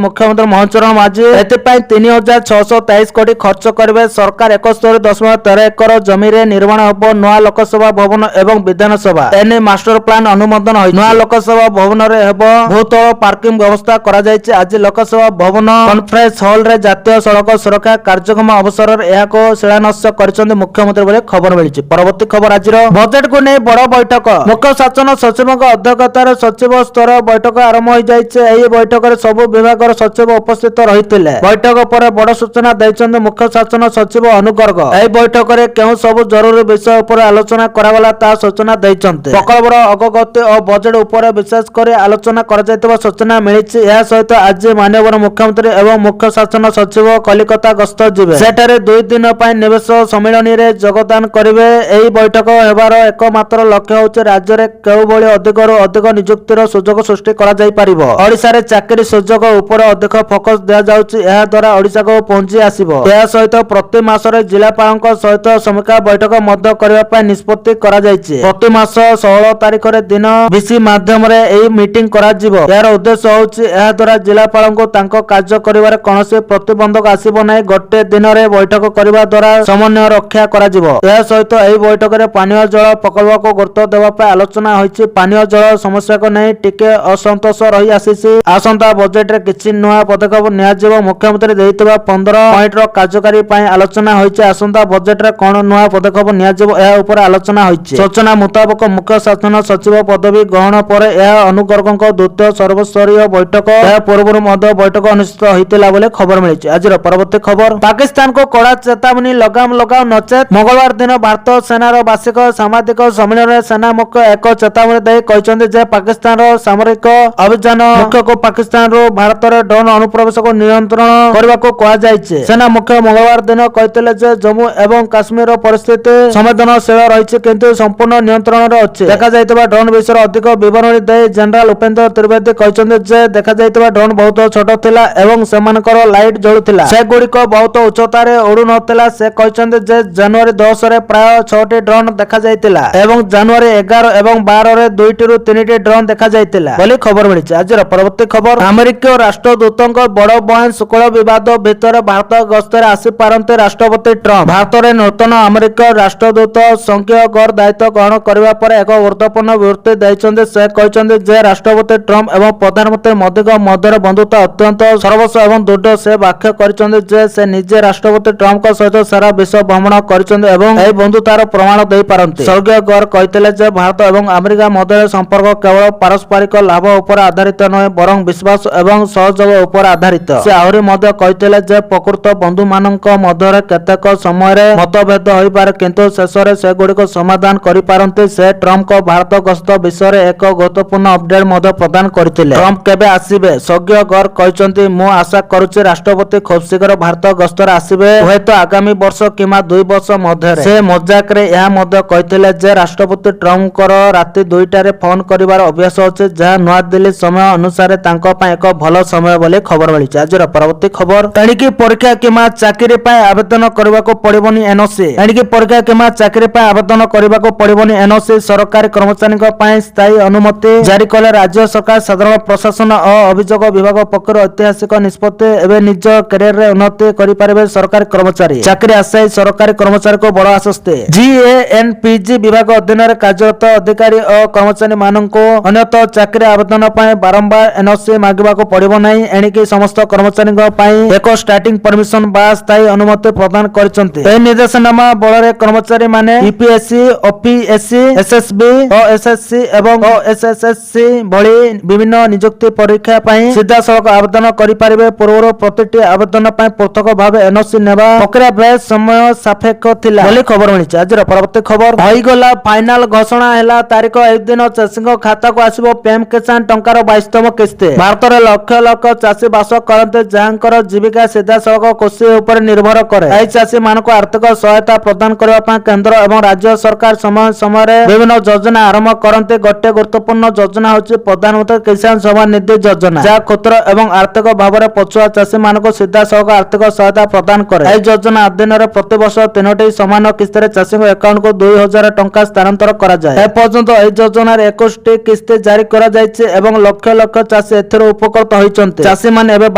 ମୁଖ୍ୟମନ୍ତ୍ରୀ ମୋହନ ଚରଣ ମାଝୀ। ଏଥିପାଇଁ 3623 କୋଟି ଖର୍ଚ୍ଚ କରିବେ ସରକାର। 71.13 ଏକର ଜମିରେ ନିର୍ମାଣ ହେବ ନୂଆ ଲୋକସଭା ଭବନ ଏବଂ ବିଧାନସଭା। ଏନେଇ ମାଷ୍ଟର ପ୍ଲାନ ଅନୁମୋଦନ ହୋଇଛି। ନୂଆ ଲୋକସଭା ଭବନରେ ହେବ ବହୁତଳ ପାର୍କିଂ ବ୍ୟବସ୍ଥା କରାଯାଇଛି। ଆଜି ଲୋକସଭା ଭବନ କନଫରେନ୍ସ ହଲରେ ଜାତୀୟ ସଡ଼କ ସୁରକ୍ଷା କାର୍ଯ୍ୟକ୍ରମ ଅବସରରେ ଏହାକୁ ଶିଳାନ୍ୟାସ କରିଛନ୍ତି ମୁଖ୍ୟମନ୍ତ୍ରୀ ବୋଲି ଖବର ମିଳିଛି। ପରବର୍ତ୍ତୀ ଖବର, ଆଜିର ବଜେଟକୁ ନେଇ ବଡ଼ ବୈଠକ। ମୁଖ୍ୟ ଶାସନ ସଚିବଙ୍କ ଅଧ୍ୟକ୍ଷତାରେ ସଚିବ ସ୍ତରୀୟ ବୈଠକ ଆରମ୍ଭ ହୋଇଯାଇଛି। ଏହି ବୈଠକରେ ସବୁ ବିଭାଗର ସଚିବ ଉପସ୍ଥିତ ରହିଥିଲେ। ବୈଠକ ପରେ ବଡ଼ ସୂଚନା ଦେଇଛନ୍ତି ମୁଖ୍ୟ ଶାସନ ସଚିବ ଅନୁଗର୍ଗ। ଏହି ବୈଠକରେ କେଉଁ ସବୁ ଜରୁରୀ ବିଷୟ ଉପରେ ଆଲୋଚନା କରାଗଲା ତାହା ସୂଚନା ଦେଇଛନ୍ତି। ପ୍ରକଳ୍ପର ଅଗ୍ରଗତି ଓ ବଜେଟ ଉପରେ ବିଶେଷ କରି ଆଲୋଚନା କରାଯାଇଥିବା ସୂଚନା ମିଳିଛି। ଏହା ସହିତ ଆଜି ମାନ୍ୟବର ମୁଖ୍ୟମନ୍ତ୍ରୀ ଏବଂ ମୁଖ୍ୟ ଶାସନ ସଚିବ କଲିକତା ଗସ୍ତ ଯିବେ। ସେଠାରେ 2 ଦିନ ପାଇଁ ନିବେଶ ସମ୍ମିଳନୀରେ ଯୋଗଦାନ କରିବେ। ଏହି ବୈଠକ ହେବାର ଏକମାତ୍ର ଲକ୍ଷ୍ୟ ହେଉଛି ରାଜ୍ୟରେ କେଉଁଭଳି ଅଧିକରୁ ଅଧିକ ନିଯୁକ୍ତିର ସୁଯୋଗ ସୃଷ୍ଟି କରାଯାଇପାରିବ। ଓଡ଼ିଶାରେ ଚାକିରି ସୁଯୋଗ ଉପରେ ଅଧିକ ଫୋକସ ଦିଆଯାଉଛି। ଏହା ଦ୍ୱାରା ଓଡ଼ିଶାକୁ ପୁଞ୍ଜି ଆସିବ। ଏହା ସହିତ ପ୍ରତି ମାସରେ ଜିଲ୍ଲାପାଳଙ୍କ ସହିତ ସମୀକ୍ଷା ବୈଠକ ମଧ୍ୟ କରିବା ପାଇଁ ନିଷ୍ପତ୍ତି କରାଯାଇଛି। ପ୍ରତି ମାସ 16 ତାରିଖରେ ଦିନ ଭିସି ମାଧ୍ୟମରେ ଏହି ମିଟିଂ କରାଯିବ। ଏହାର ଉଦ୍ଦେଶ୍ୟ ହେଉଛି ଏହା ଦ୍ୱାରା ଜିଲ୍ଲାପାଳଙ୍କୁ ତାଙ୍କ କାର୍ଯ୍ୟ କରିବାରେ କୌଣସି ପ୍ରତିବନ୍ଧକ ଆସିବ ନାହିଁ। ଗୋଟିଏ ଦିନରେ ବୈଠକ କରିବା ଦ୍ୱାରା ସମନ୍ୱୟ ରକ୍ଷା କରାଯିବ। ଏହା ସହିତ ଏହି ବୈଠକରେ ପାନୀୟ ଜଳ ପ୍ରକଳ୍ପକୁ ଗୁରୁତ୍ୱ ଦେବା ପାଇଁ ଆଲୋଚନା ହୋଇଛି। ପାନୀୟ ଜଳ ସମସ୍ୟାକୁ ନେଇ ଟିକେ ଅସନ୍ତୋଷ ରହି ଆସିଛି। ଆସନ୍ତା ବଜେଟରେ କିଛି ନୂଆ ପଦକ୍ଷେପ ନିଆଯିବ। ମୁଖ୍ୟମନ୍ତ୍ରୀ ଦେଇଥିବା 15 ପଏଣ୍ଟର କାର୍ଯ୍ୟକାରୀ ପାଇଁ ଆଲୋଚନା ହୋଇଛି। ଆସନ୍ତା ବଜେଟରେ କଣ ନୂଆ ପଦକ୍ଷେପ ନିଆଯିବ ଏହା ଉପରେ ଆଲୋଚନା ହୋଇଛି। ସୂଚନା ମୁତାବକ ମୁଖ୍ୟ ଶାସନ ସଚିବ ପଦବୀ ଗ୍ରହଣ ପରେ ଏହା ଅନୁଗର୍ଗଙ୍କ ଦ୍ୱିତୀୟ ସର୍ବସ୍ତରୀୟ ବୈଠକ। ଏହା ପୂର୍ବରୁ ମଧ୍ୟ ବୈଠକ ଅନୁଷ୍ଠିତ ହୋଇଥିଲା ବୋଲି ଖବର ମିଳିଛି। ଆଜିର ପରବର୍ତ୍ତୀ ଖବର, ପାକିସ୍ତାନକୁ କଡ଼ା ଚେତାବନୀ, ଲଗାମ ଲଗାଅ ନଚେତ୍। ମଙ୍ଗଳବାର ଦିନ ଭାରତ ସେନାର ବାର୍ଷିକ ସାମ୍ବାଦିକ ସମ୍ମିଳନୀରେ ସେନା ମୁଖ୍ୟ ଏକ ଚେତାବନୀ ଦେଇ କହିଛନ୍ତି ଯେ ପାକିସ୍ତାନର ସାମରିକ ଅଭିଯାନ ମୁଖ୍ୟକୁ ପାକିସ୍ତାନରୁ ଭାରତରେ ଡ୍ରୋନ୍ ଅନୁପ୍ରବେଶକୁ ନିୟନ୍ତ୍ରଣ କରିବାକୁ କୁହାଯାଇଛି। ସେନା ମୁଖ୍ୟ ମଙ୍ଗଳବାର ଦିନ କହିଥିଲେ ଯେ ଜମ୍ମୁ ଏବଂ କାଶ୍ମୀରର ପରିସ୍ଥିତି ସମ୍ବେଦନଶୀଳ ରହିଛି କିନ୍ତୁ ସମ୍ପୂର୍ଣ୍ଣ ନିୟନ୍ତ୍ରଣରେ ଅଛି। ଦେଖାଯାଇଥିବା ଡ୍ରୋନ୍ ବିଷୟରେ ଅଧିକ ବିବରଣୀ ଦେଇ ଜେନେରାଲ ଉପେନ୍ଦ୍ର ତ୍ରିବେଦୀ କହିଛନ୍ତି ଯେ ଦେଖାଯାଇଥିବା ଡ୍ରୋନ୍ ବହୁତ ଛୋଟ ଥିଲା ଏବଂ ସେମାନଙ୍କର ଲାଇଟ୍ ଜଳୁଥିଲା। ସେଗୁଡ଼ିକ ବହୁତ ଉଚ୍ଚତାରେ ଉଡୁନଥିଲା। ସେ କହିଛନ୍ତି ଯେ ଜାନୁଆରୀ 10ରେ ପ୍ରାୟ 6ଟି ଡ୍ରୋନ୍ ଦେଖାଯାଇଥିଲା ଏବଂ ଜାନୁଆରୀ 11 ଏବଂ ଏବଂ 12ରେ 2ରୁ 3ଟି ଡ୍ରୋନ୍ ଦେଖାଯାଇଥିଲା ବୋଲି ଖବର ମିଳିଛି। ଆଜିର ପରବର୍ତ୍ତୀ ଖବର, ଆମେରିକୀୟ ରାଷ୍ଟ୍ରଦୂତଙ୍କ ବଡ଼ ବୟାନ ଶୁଳ୍କ ବିବାଦ ଭିତରେ ଭାରତ ଗସ୍ତରେ ଆସିପାରନ୍ତି ରାଷ୍ଟ୍ରପତି ଟ୍ରମ୍ପ। ଭାରତରେ ନୂତନ ଆମେରିକୀୟ ରାଷ୍ଟ୍ରଦୂତ ସଂଖ୍ୟଗର ଦାୟିତ୍ୱ ଗ୍ରହଣ କରିବା ପରେ ଏକ ଗୁରୁତ୍ୱପୂର୍ଣ୍ଣ ବିବୃତ୍ତି ଦେଇଛନ୍ତି। ସେ କହିଛନ୍ତି ଯେ ରାଷ୍ଟ୍ରପତି ଟ୍ରମ୍ପ ଏବଂ ପ୍ରଧାନମନ୍ତ୍ରୀ ମୋଦିଙ୍କ ମଧ୍ୟରେ ବନ୍ଧୁତା ଅତ୍ୟନ୍ତ ସର୍ବସ୍ୱ ଏବଂ ଦୃଢ଼। ସେ ବ୍ୟାଖ୍ୟା କରିଛନ୍ତି ଯେ ସେ ନିଜେ ରାଷ୍ଟ୍ରପତି ଟ୍ରମ୍ପଙ୍କ ସହିତ ସାରା ବିଶ୍ୱ ଭ୍ରମଣ କରିଛନ୍ତି ଏବଂ ଏହି ବନ୍ଧୁତାର ପ୍ରମାଣ ଦେଇପାରନ୍ତି। ସ୍ୱର୍ଗୀୟ ଗର କହିଥିଲେ ଯେ ଭାରତ ଏବଂ ଆମେରିକା ମଧ୍ୟରେ ସମ୍ପର୍କ କେବଳ ପାରସ୍ପରିକ ଲାଭ ଉପରେ ଆଧାରିତ ନୁହେଁ ବରଂ ବିଶ୍ୱାସ ଏବଂ ସହଯୋଗ ଉପରେ ଆଧାରିତ। ସେ ଆହୁରି ମଧ୍ୟ କହିଥିଲେ ଯେ ପ୍ରକୃତ ବନ୍ଧୁମାନଙ୍କ ମଧ୍ୟରେ କେତେକ ସମୟରେ ମତଭେଦ ହୋଇପାରେ କିନ୍ତୁ ଶେଷରେ ସେଗୁଡ଼ିକୁ ସମାଧାନ କରିପାରନ୍ତି। ସେ ଟ୍ରମ୍ପଙ୍କ ଭାରତ ଗସ୍ତ ବିଷୟରେ ଏକ ଗୁରୁତ୍ୱପୂର୍ଣ୍ଣ ଅପଡେଟ୍ ମଧ୍ୟ ପ୍ରଦାନ କରିଥିଲେ। ଟ୍ରମ୍ପ କେବେ ଆସିବେ? ସ୍ୱର୍ଗୀୟ ଗର କହିଛନ୍ତି, ମୁଁ ଆଶା କରୁଛି ରାଷ୍ଟ୍ରପତି ଖୁବ୍ ଶୀଘ୍ର ଭାରତ ଗସ୍ତରେ ଆସିବେ, ହୁଏତ ଆଗାମୀ ବର୍ଷ କିମ୍ବା 2 ବର୍ଷ ମଧ୍ୟରେ। ସେ ମଜାକରେ ଏହା ମଧ୍ୟ କହିଥିଲେ ଯେ ରାଷ୍ଟ୍ରପତି ଟ୍ରମ୍ପଙ୍କର ରାତି 2ଟାରେ ଫୋନ୍ କରିବାର ଅଭ୍ୟାସ ଅଛି ଯାହା ନୂଆଦିଲ୍ଲୀ ସମୟ ଅନୁସାରେ ତାଙ୍କ ପାଇଁ ଏକ ଭଲ ସମୟ ବୋଲି ଖବର ମିଳିଛି। ଆଜିର ପରବର୍ତ୍ତୀ ଖବର, ଏଣିକି ପରୀକ୍ଷା କିମ୍ବା ଚାକିରି ପାଇଁ ଆବେଦନ କରିବାକୁ ପଡ଼ିବନି ଏନ୍ଓସି। ଏଣିକି ପରୀକ୍ଷା କିମ୍ବା ଚାକିରି ପାଇଁ ଆବେଦନ କରିବାକୁ ପଡ଼ିବନି ଏନ୍ଓସି। ସରକାରୀ କର୍ମଚାରୀଙ୍କ ପାଇଁ ସ୍ଥାୟୀ ଅନୁମତି ଜାରି କଲେ ରାଜ୍ୟ ସରକାର। ସାଧାରଣ ପ୍ରଶାସନ ଓ ଅଭିଯୋଗ ବିଭାଗ ପକ୍ଷରୁ ଐତିହାସିକ ନିଷ୍ପତ୍ତି। ଏବେ ନିଜ କ୍ୟାରିୟରରେ ଉନ୍ନତି କରିପାରିବେ ସରକାରୀ କର୍ମଚାରୀ। ଚାକିରି ଆଶାୟୀ ସରକାରୀ କର୍ମଚାରୀଙ୍କୁ ବଡ଼ ଆଶ୍ୱସ୍ତି। ଜିଏଏନପିଜି ବିଭାଗ ଅଧୀନରେ କାର୍ଯ୍ୟରତ ଅଧିକାରୀ ଓ କର୍ମଚାରୀମାନଙ୍କୁ ଅନ୍ୟତ ଚାକିରି ଆବେଦନ ପାଇଁ ବାରମ୍ବାର ଏନ୍ଓସି ମାଗିବାକୁ ପଡ଼ିବ ନାହିଁ। ଏଣିକି ସମସ୍ତ କର୍ମଚାରୀଙ୍କ ପାଇଁ ଏକ ଷ୍ଟାର୍ଟିଂ ପରମିଶନ ବା ସ୍ଥାୟୀ ଅନୁମତି ପ୍ରଦାନ କରିଛନ୍ତି। ଏହି ନିର୍ଦ୍ଦେଶନାମା ବଳରେ କର୍ମଚାରୀମାନେ ୟୁପିଏସସି, ଓପିଏସସି, ଏସଏସବି, ଓଏସଏସସି ଏବଂ ଓଏସଏସସି ଭଳି ବିଭିନ୍ନ ନିଯୁକ୍ତି ପରୀକ୍ଷା ପାଇଁ ସିଧାସଳଖ ଆବେଦନ କରିପାରିବେ। ପୂର୍ବରୁ ପ୍ରତିଟି ଆବେଦନ ପାଇଁ ପୃଥକ ଭାବେ ଏନ୍ଓସି ନେବା ପ୍ରକ୍ରିୟା ବେଶ ସମୟ ସାପେକ୍ଷ ଥିଲା ବୋଲି ଖବର ମିଳିଛି। ଆଜିର ପରବର୍ତ୍ତୀ ଖବର, ହୋଇଗଲା ଫାଇନାଲ ଘୋଷଣା ହେଲା ତାରିଖ। ଏହି ଦିନ ଚାଷୀଙ୍କ ଖାତାକୁ ଆସିବ ପିଏମ୍ କିଷାନ ଟଙ୍କାର 22ତମ କିସ୍ତି। ଭାରତରେ ଲକ୍ଷ ଲକ୍ଷ ଚାଷୀ ବାସ କରନ୍ତି ଯାହାଙ୍କର ଜୀବିକା ସିଧାସଳଖ କୃଷି ଉପରେ ନିର୍ଭର କରେ। ଏହି ଚାଷୀମାନଙ୍କୁ ଆର୍ଥିକ ସହାୟତା ପ୍ରଦାନ କରିବା ପାଇଁ କେନ୍ଦ୍ର ଏବଂ ରାଜ୍ୟ ସରକାର ସମୟ ସମୟରେ ବିଭିନ୍ନ ଯୋଜନା ଆରମ୍ଭ କରନ୍ତି। ଗୋଟିଏ ଗୁରୁତ୍ୱପୂର୍ଣ୍ଣ ଯୋଜନା ହେଉଛି ପ୍ରଧାନମନ୍ତ୍ରୀ କିଷାନ ସମ୍ମାନ ନିଧି ଯୋଜନା, ଯାହା କ୍ଷୁଦ୍ର ଏବଂ ଆର୍ଥିକ ଭାବରେ ପଛୁଆ ଚାଷୀମାନଙ୍କୁ ସିଧାସଳଖ ଆର୍ଥିକ ସହାୟତା ପ୍ରଦାନ କରେ। ଏହି ଯୋଜନା ଅଧୀନରେ ପ୍ରତିବର୍ଷ 3ଟି ସମାନ କିସ୍ତିରେ ଚାଷୀଙ୍କ ଆକାଉଣ୍ଟକୁ 2,000 ଟଙ୍କା ସ୍ଥାନାନ୍ତର କରାଯାଏ। ଏପର୍ଯ୍ୟନ୍ତ ଏହି ଯୋଜନାରେ 21ଟି କିସ୍ତି ଜାରି କରାଯାଇଛି ଏବଂ ଲକ୍ଷ ଲକ୍ଷ ଚାଷୀ ଏଥିରୁ ଉପକୃତ ହୋଇଛନ୍ତି। ଚାଷୀମାନେ ଏବେ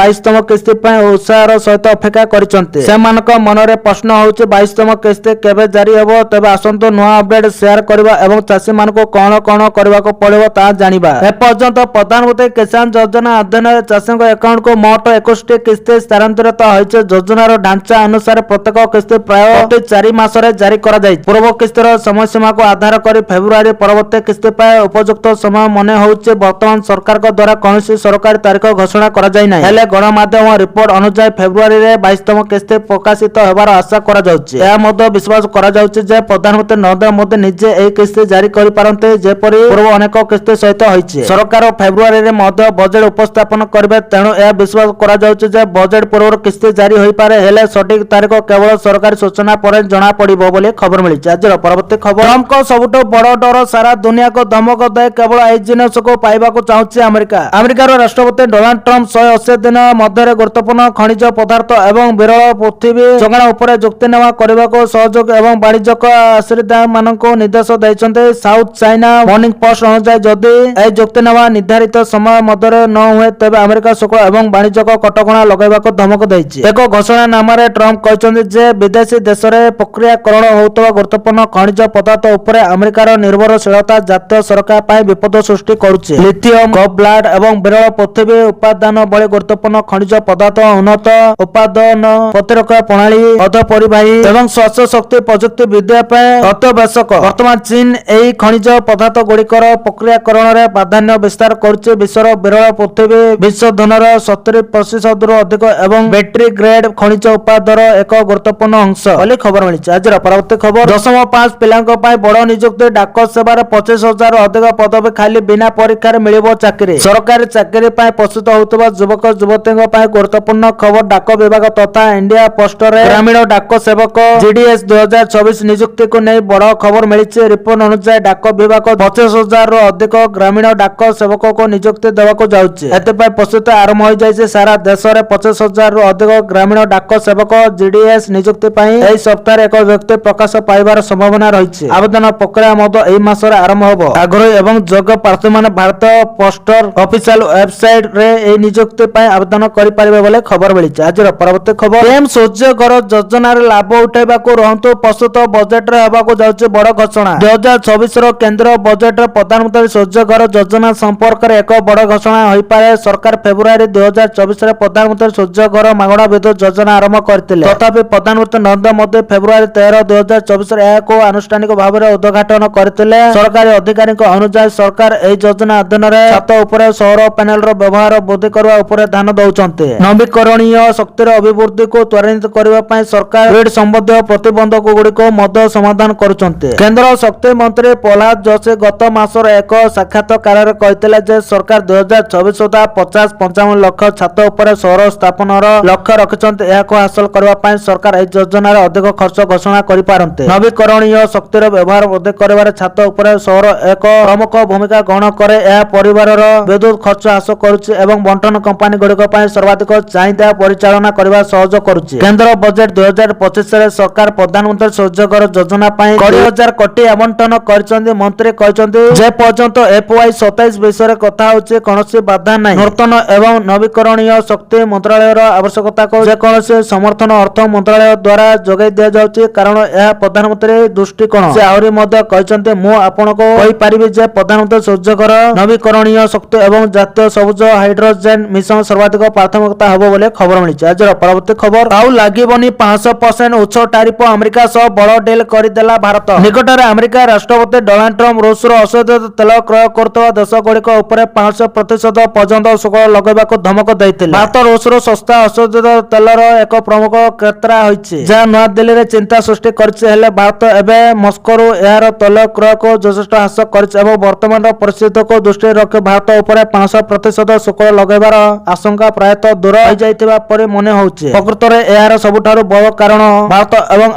22ତମ କିସ୍ତି ପାଇଁ ଉତ୍ସାହର ସହିତ ଅପେକ୍ଷା କରିଛନ୍ତି। ସେମାନଙ୍କ ମନରେ ପ୍ରଶ୍ନ ହେଉଛି 22ତମ କିସ୍ତି କେବେ ଜାରି ହେବ? ତେବେ ଆସନ୍ତୁ ନୂଆ ଅପଡେଟ୍ ସେୟାର କରିବା ଏବଂ ଚାଷୀମାନଙ୍କୁ କଣ କଣ କରିବାକୁ ପଡ଼ିବ ତାହା ଜାଣିବା। ଏପର୍ଯ୍ୟନ୍ତ ପ୍ରଧାନମନ୍ତ୍ରୀ କିଷାନ ଯୋଜନା ଅଧୀନରେ ଚାଷୀଙ୍କ ଆକାଉଣ୍ଟକୁ ମୋଟ 21ଟି କିସ୍ତି ସ୍ଥାନାନ୍ତରିତ ହୋଇଛି। ଯୋଜନାର ଢାଞ୍ଚା ଅନୁସାରେ ପ୍ରତ୍ୟେକ କିସ୍ତି ପ୍ରାୟ ପ୍ରତି 4 ମାସରେ ଜାରି କରାଯାଇଛି। ପୂର୍ବ କିସ୍ତିର ସମୟସୀମାକୁ ଆଧାର କରି ଫେବୃଆରୀ ପରବର୍ତ୍ତୀ କିସ୍ତି ପାଇଁ ଉପଯୁକ୍ତ ସମୟ ମନେ ହେଉଛି। ବର୍ତ୍ତମାନ ସରକାରଙ୍କ ଦ୍ୱାରା କୌଣସି ସରକାରୀ ତାରିଖ ଘୋଷଣା କରାଯାଇନାହିଁ, ହେଲେ ଗଣମାଧ୍ୟମ ରିପୋର୍ଟ ଅନୁଯାୟୀ ଫେବୃଆରୀରେ 22ତମ କିସ୍ତି ପ୍ରକାଶିତ ହେବାର ଆଶା କରାଯାଉଛି। ଏହା ମଧ୍ୟ ବିଶ୍ୱାସ କରାଯାଉଛି ଯେ ପ୍ରଧାନମନ୍ତ୍ରୀ ନରେନ୍ଦ୍ର ମୋଦି ନିଜେ ଏହି କିସ୍ତି ଜାରି କରିପାରନ୍ତି ଯେପରି ପୂର୍ବ ଅନେକ କିସ୍ତି ସହିତ ହୋଇଛି। ସରକାର ଫେବୃଆରୀରେ ମଧ୍ୟ ବଜେଟ୍ ଉପସ୍ଥାପନ କରିବେ, ତେଣୁ ଏହା ବିଶ୍ୱାସ କରାଯାଉଛି ଯେ ବଜେଟ୍ ପୂର୍ବରୁ କିସ୍ତି ଜାରି ହୋଇପାରେ, ହେଲେ ସଠିକ ତାରିଖ କେବଳ ସରକାରୀ ସୂଚନା ପରେ ଜଣାପଡ଼ିବ ବୋଲି ଖବର ମିଳିଛି। ଆଜିର ପରବର୍ତ୍ତୀ ଖବର, ଟ୍ରମ୍ପଙ୍କ ସବୁଠୁ ବଡ଼ ଡର ସାରା ଦୁନିଆକୁ ଧମକ ଦେଇ କେବଳ ଏହି ଜିନିଷକୁ ପାଇବାକୁ ଚାହୁଁଛି ଆମେରିକା। ଆମେରିକାର ରାଷ୍ଟ୍ରପତି ଡୋନାଲ୍ଡ ଟ୍ରମ୍ପ 180 ଦିନ ମଧ୍ୟରେ ଗୁରୁତ୍ୱପୂର୍ଣ୍ଣ ଖଣିଜ ପଦାର୍ଥ ଏବଂ ବିରଳ ପୃଥିବୀ ଯୋଗାଣ ଉପରେ ଚୁକ୍ତିନାମା କରିବାକୁ ସହଯୋଗ ଏବଂ ବାଣିଜ୍ୟିକ ଅଂଶୀଦାରମାନଙ୍କୁ ନିର୍ଦ୍ଦେଶ ଦେଇଛନ୍ତି। ସାଉଥ ଚାଇନା ମର୍ଣ୍ଣିଂ ପୋଷ୍ଟ ଅନୁଯାୟୀ ଯଦି ଏହି ଚୁକ୍ତିନାମା ନିର୍ଦ୍ଧାରିତ ସମୟ ମଧ୍ୟରେ ନ ହୁଏ ତେବେ ଆମେରିକା ଶୁଳ୍କ ଏବଂ ବାଣିଜ୍ୟିକ କଟକଣା ଲଗାଇବାକୁ ଧମକ ଦେଇଛି। ଏକ ଘୋଷଣାନାମାରେ ଟ୍ରମ୍ପ କହିଛନ୍ତି ଯେ ବିଦେଶୀ ଦେଶରେ ପ୍ରକ୍ରିୟାକରଣ ହେଉଥିବା ଗୁରୁତ୍ୱପୂର୍ଣ୍ଣ ଖଣିଜ ପଦାର୍ଥ ଉପରେ ଆମେରିକାର ନିର୍ଭରଶୀଳତା ଜାତୀୟ ସରକାର ପାଇଁ ବିପଦ ସୃଷ୍ଟି କରୁଛି। ଲିଥିୟମ, କୋବାଲ୍ଟ ଏବଂ ବିରଳ ପୃଥିବୀ ଉପାଦାନ ଭଳି ଗୁରୁତ୍ୱପୂର୍ଣ୍ଣ ଖଣିଜ ପଦାର୍ଥ ଉନ୍ନତ ଉତ୍ପାଦନ ପ୍ରତିରକ୍ଷା ପ୍ରଣାଳୀ, ଅର୍ଦ୍ଧପରିବାହୀ ଏବଂ ସ୍ୱଚ୍ଛ ଶକ୍ତି ପ୍ରଯୁକ୍ତି ବିଦ୍ୟା ପାଇଁ ଅତ୍ୟାବଶ୍ୟକ। ବର୍ତ୍ତମାନ ଚୀନ ଏହି ଖଣିଜ ପଦାର୍ଥ ଗୁଡ଼ିକର ପ୍ରକ୍ରିୟାକରଣରେ ପ୍ରାଧାନ୍ୟ ବିସ୍ତାର କରୁଛି। ବିଶ୍ୱର ବିରଳ ପୃଥିବୀ ବିଶୋଧନର 70% ଅଧିକ ଏବଂ ବ୍ୟାଟେରୀ ଗ୍ରେଡ୍ ଖଣିଜ ଉତ୍ପାଦନର ଏକ ଗୁରୁତ୍ୱପୂର୍ଣ୍ଣ ଅଂଶ ବୋଲି ଖବର ମିଳିଛି। ଆଜିର ପରବର୍ତ୍ତୀ ଖବର, ଦଶମ ପାସ୍ ପିଲାଙ୍କ ପାଇଁ ବଡ଼ ନିଯୁକ୍ତି। ଡାକ ସେବାରେ 25,000ରୁ ଅଧିକ ପଦବୀ ଖାଲି, ବିନା ପରୀକ୍ଷାରେ ମିଳିବ ଚାକିରି। ସରକାରୀ ଚାକିରି ପାଇଁ ପ୍ରସ୍ତୁତ ହେଉଥିବା ଯୁବକ ଯୁବତୀଙ୍କ ପାଇଁ ଗୁରୁତ୍ୱପୂର୍ଣ୍ଣ ଖବର। ଡାକ ବିଭାଗ ତଥା ଇଣ୍ଡିଆ ପୋଷ୍ଟରେ ଗ୍ରାମୀଣ ଡାକ ସେବକ ଜିଡିଏସ୍ 2024 ନିଯୁକ୍ତିକୁ ନେଇ ବଡ଼ ଖବର ମିଳିଛି। ରିପୋର୍ଟ ଅନୁଯାୟୀ ଡାକ ବିଭାଗ 25,000ରୁ ଅଧିକ ଗ୍ରାମୀଣ ଡାକ ସେବକଙ୍କୁ ନିଯୁକ୍ତି ଦେବାକୁ ଯାଉଛି। ଏଥିପାଇଁ ପ୍ରସ୍ତୁତି ଆରମ୍ଭ ହୋଇଯାଇଛି। ସାରା ଦେଶରେ 25,000ରୁ ଅଧିକ ଗ୍ରାମୀଣ ଡାକ ସେବକ ଜିଡିଏସ୍ ନିଯୁକ୍ତି ପାଇଁ ଏହି ସପ୍ତାହରେ ଏକ ବ୍ୟକ୍ତି ପ୍ରକାଶ ପାଇବାର ସମ୍ଭାବନା ରହିଛି। ଆବେଦନ ପ୍ରକ୍ରିୟା ମଧ୍ୟ ଏହି ମାସ ମାସରେ ଆରମ୍ଭ ହେବ। ଆଗ୍ରହୀ ଏବଂ ଯୋଗ୍ୟ ପ୍ରାର୍ଥୀମାନେ ଭାରତ ପୋଷ୍ଟର ଅଫିସିଆଲ ୱେବସାଇଟ ରେ ଏହି ନିଯୁକ୍ତି ପାଇଁ ଆବେଦନ କରିପାରିବେ ବୋଲି ଖବର ମିଳିଛି। ଆଜିର ପରବର୍ତ୍ତୀ ଖବର, ପିଏମ ସୂର୍ଯ୍ୟ ଘର ଯୋଜନାରେ ଲାଭ ଉଠାଇବାକୁ ରହନ୍ତୁ ପ୍ରସ୍ତୁତ, ବଜେଟରେ ହେବାକୁ ଯାଉଛି ବଡ଼ ଘୋଷଣା। 2024ର କେନ୍ଦ୍ର ବଜେଟରେ ପ୍ରଧାନମନ୍ତ୍ରୀ ସୂର୍ଯ୍ୟ ଘର ଯୋଜନା ସମ୍ପର୍କରେ ଏକ ବଡ଼ ଘୋଷଣା ହୋଇପାରେ। ସରକାର ଫେବୃଆରୀ 2024ରେ ପ୍ରଧାନମନ୍ତ୍ରୀ ସୂର୍ଯ୍ୟ ଘର ମାଗଣା ବିଦ୍ୟୁତ ଯୋଜନା ଆରମ୍ଭ କରିଥିଲେ। ତଥାପି ପ୍ରଧାନମନ୍ତ୍ରୀ ନରେନ୍ଦ୍ର ମୋଦି ଫେବୃଆରୀ 13, 2024ରେ ଏହାକୁ ଆନୁଷ୍ଠାନିକ ଭାବରେ ଉଦ୍ଘାଟନ କରିଥିଲେ। ସରକାରୀ ଅଧିକାରୀଙ୍କ ଅନୁଯାୟୀ ସରକାର ଏହି ଯୋଜନା ଅଧୀନରେ ଛାତ ଉପରେ ସୌର ପ୍ୟାନେଲର ବ୍ୟବହାର ବୃଦ୍ଧି କରିବା ଉପରେ ଧ୍ୟାନ ଦେଉଛନ୍ତି। ନବୀକରଣୀୟ ଶକ୍ତିର ଅଭିବୃଦ୍ଧିକୁ ତ୍ୱରାନ୍ୱିତ କରିବା ପାଇଁ ସରକାର ଗ୍ରିଡ୍ ସମ୍ବନ୍ଧୀୟ ପ୍ରତିବନ୍ଧକଗୁଡ଼ିକୁ ମଧ୍ୟ ସମାଧାନ କରୁଛନ୍ତି। କେନ୍ଦ୍ର ଶକ୍ତି ମନ୍ତ୍ରୀ ପ୍ରହ୍ଲାଦ ଯୋଶୀ ଗତ ମାସର ଏକ ସାକ୍ଷାତକାରରେ କହିଥିଲେ ଯେ ସରକାର 2024 ସୁଦ୍ଧା 50-55 ଲକ୍ଷ ଛାତ ଉପରେ ସୌର ସ୍ଥାପନର ଲକ୍ଷ୍ୟ ରଖିଛନ୍ତି। ଏହାକୁ ହାସଲ କରିବା ପାଇଁ ସରକାର ଏହି ଯୋଜନାରେ ଅଧିକ ଖର୍ଚ୍ଚ ଘୋଷଣା କରିପାରନ୍ତି। ନବୀକରଣୀୟ ଶକ୍ତିର ବ୍ୟବହାର ବୃଦ୍ଧି କରିବାରେ ଛାତ ଉପରେ ସୌର ଏକ ପ୍ରମୁଖ ଭୂମିକା ଗ୍ରହଣ କରେ। ଏହା ପରିବାରର ବିଦ୍ୟୁତ ଖର୍ଚ୍ଚ ହ୍ରାସ କରୁଛି ଏବଂ ବଣ୍ଟନ କମ୍ପାନୀଗୁଡ଼ିକ ପାଇଁ ସର୍ବାଧିକ ଚାହିଦା ପରିଚାଳନା କରିବା ସହଜ କରୁଛି। କେନ୍ଦ୍ର ବଜେଟ 2025ରେ ସରକାର ପ୍ରଧାନମନ୍ତ୍ରୀ ସୂର୍ଯ୍ୟ ଘର ଯୋଜନା ପାଇଁ 20,000 କୋଟି ଆବଣ୍ଟନ କରିଛନ୍ତି। ମନ୍ତ୍ରୀ କହିଛନ୍ତି ଯେ ପର୍ଯ୍ୟନ୍ତ FY27 ବିଷୟରେ କଥା ହେଉଛି କୌଣସି ବାଧା ନାହିଁ। ନୂତନ ଏବଂ ନବୀକରଣୀୟ ଶକ୍ତି ମନ୍ତ୍ରାଳୟର ଆବଶ୍ୟକତାକୁ ଯେକୌଣସି ସମର୍ଥନ ଅର୍ଥ ମନ୍ତ୍ରାଳୟ ଦ୍ୱାରା ଯୋଗାଇ ଦିଆଯାଉଛି କାରଣ ଏହା ପ୍ରଧାନମନ୍ତ୍ରୀ ଦୃଷ୍ଟିକୋଣ। ସେ ଆହୁରି ମଧ୍ୟ କହିଛନ୍ତି, ମୁଁ ଆପଣଙ୍କୁ କହିପାରିବି ଯେ ପ୍ରଧାନମନ୍ତ୍ରୀ ସୂର୍ଯ୍ୟ ଘର, ନବୀକରଣୀୟ ଶକ୍ତି ଏବଂ ଜାତୀୟ ସବୁଜ ହାଇଡ୍ରୋଜେନ ମିଶନ ସର୍ବାଧିକ ପ୍ରାଥମିକତା ହେବ ବୋଲି ଖବର ମିଳିଛି। ଆଜିର ପରବର୍ତ୍ତୀ ଖବର, ଆଉ ଲାଗିବନି 500% ଉଚ୍ଚ ଟାରିଫ, ଆମେରିକା ସହ ବଡ଼ ଡିଲ୍ କରିଦେଲା ଭାରତ। ନିକଟରେ ଆମେରିକା ରାଷ୍ଟ୍ରପତି ଡୋନାଲ୍ଡ ଟ୍ରମ୍ପ ରୁଷରୁ ଅଶୋଧିତ ତେଲ କ୍ରୟ କରୁଥିବା ଦେଶଗୁଡ଼ିକ ଉପରେ 500% ପର୍ଯ୍ୟନ୍ତ ଶୁଳ୍କ ଲଗାଇବାକୁ ଧମକ ଦେଇଥିଲେ। ଭାରତ ରୁଷରୁ ଶସ୍ତା ଅଶୋଧିତ ତେଲର ଏକ ପ୍ରମୁଖ କ୍ରେତା ହୋଇଛି, ଯାହା ନୂଆଦିଲ୍ଲୀରେ ଚିନ୍ତା ସୃଷ୍ଟି କରିଛି। ହେଲେ ଭାରତ ଏବେ ମସ୍କୋରୁ ଏହାର ତେଲ କ୍ରୟକୁ ଯଥେଷ୍ଟ ହ୍ରାସ କରିଛି ଏବଂ ବର୍ତ୍ତମାନର ପରିସ୍ଥିତିକୁ ଦୃଷ୍ଟିରେ ରଖି ଭାରତ ଉପରେ 500% ଶୁଳ୍କ ଲଗାଇବାର ଆଶଙ୍କା ପ୍ରାୟତଃ ଦୂର ହୋଇଯାଇଥିବା ପରି ମନେ ହେଉଛି। ପ୍ରକୃତରେ ଏହାର ସବୁଠାରୁ ବଡ଼ କାରଣ ଭାରତ ଏବଂ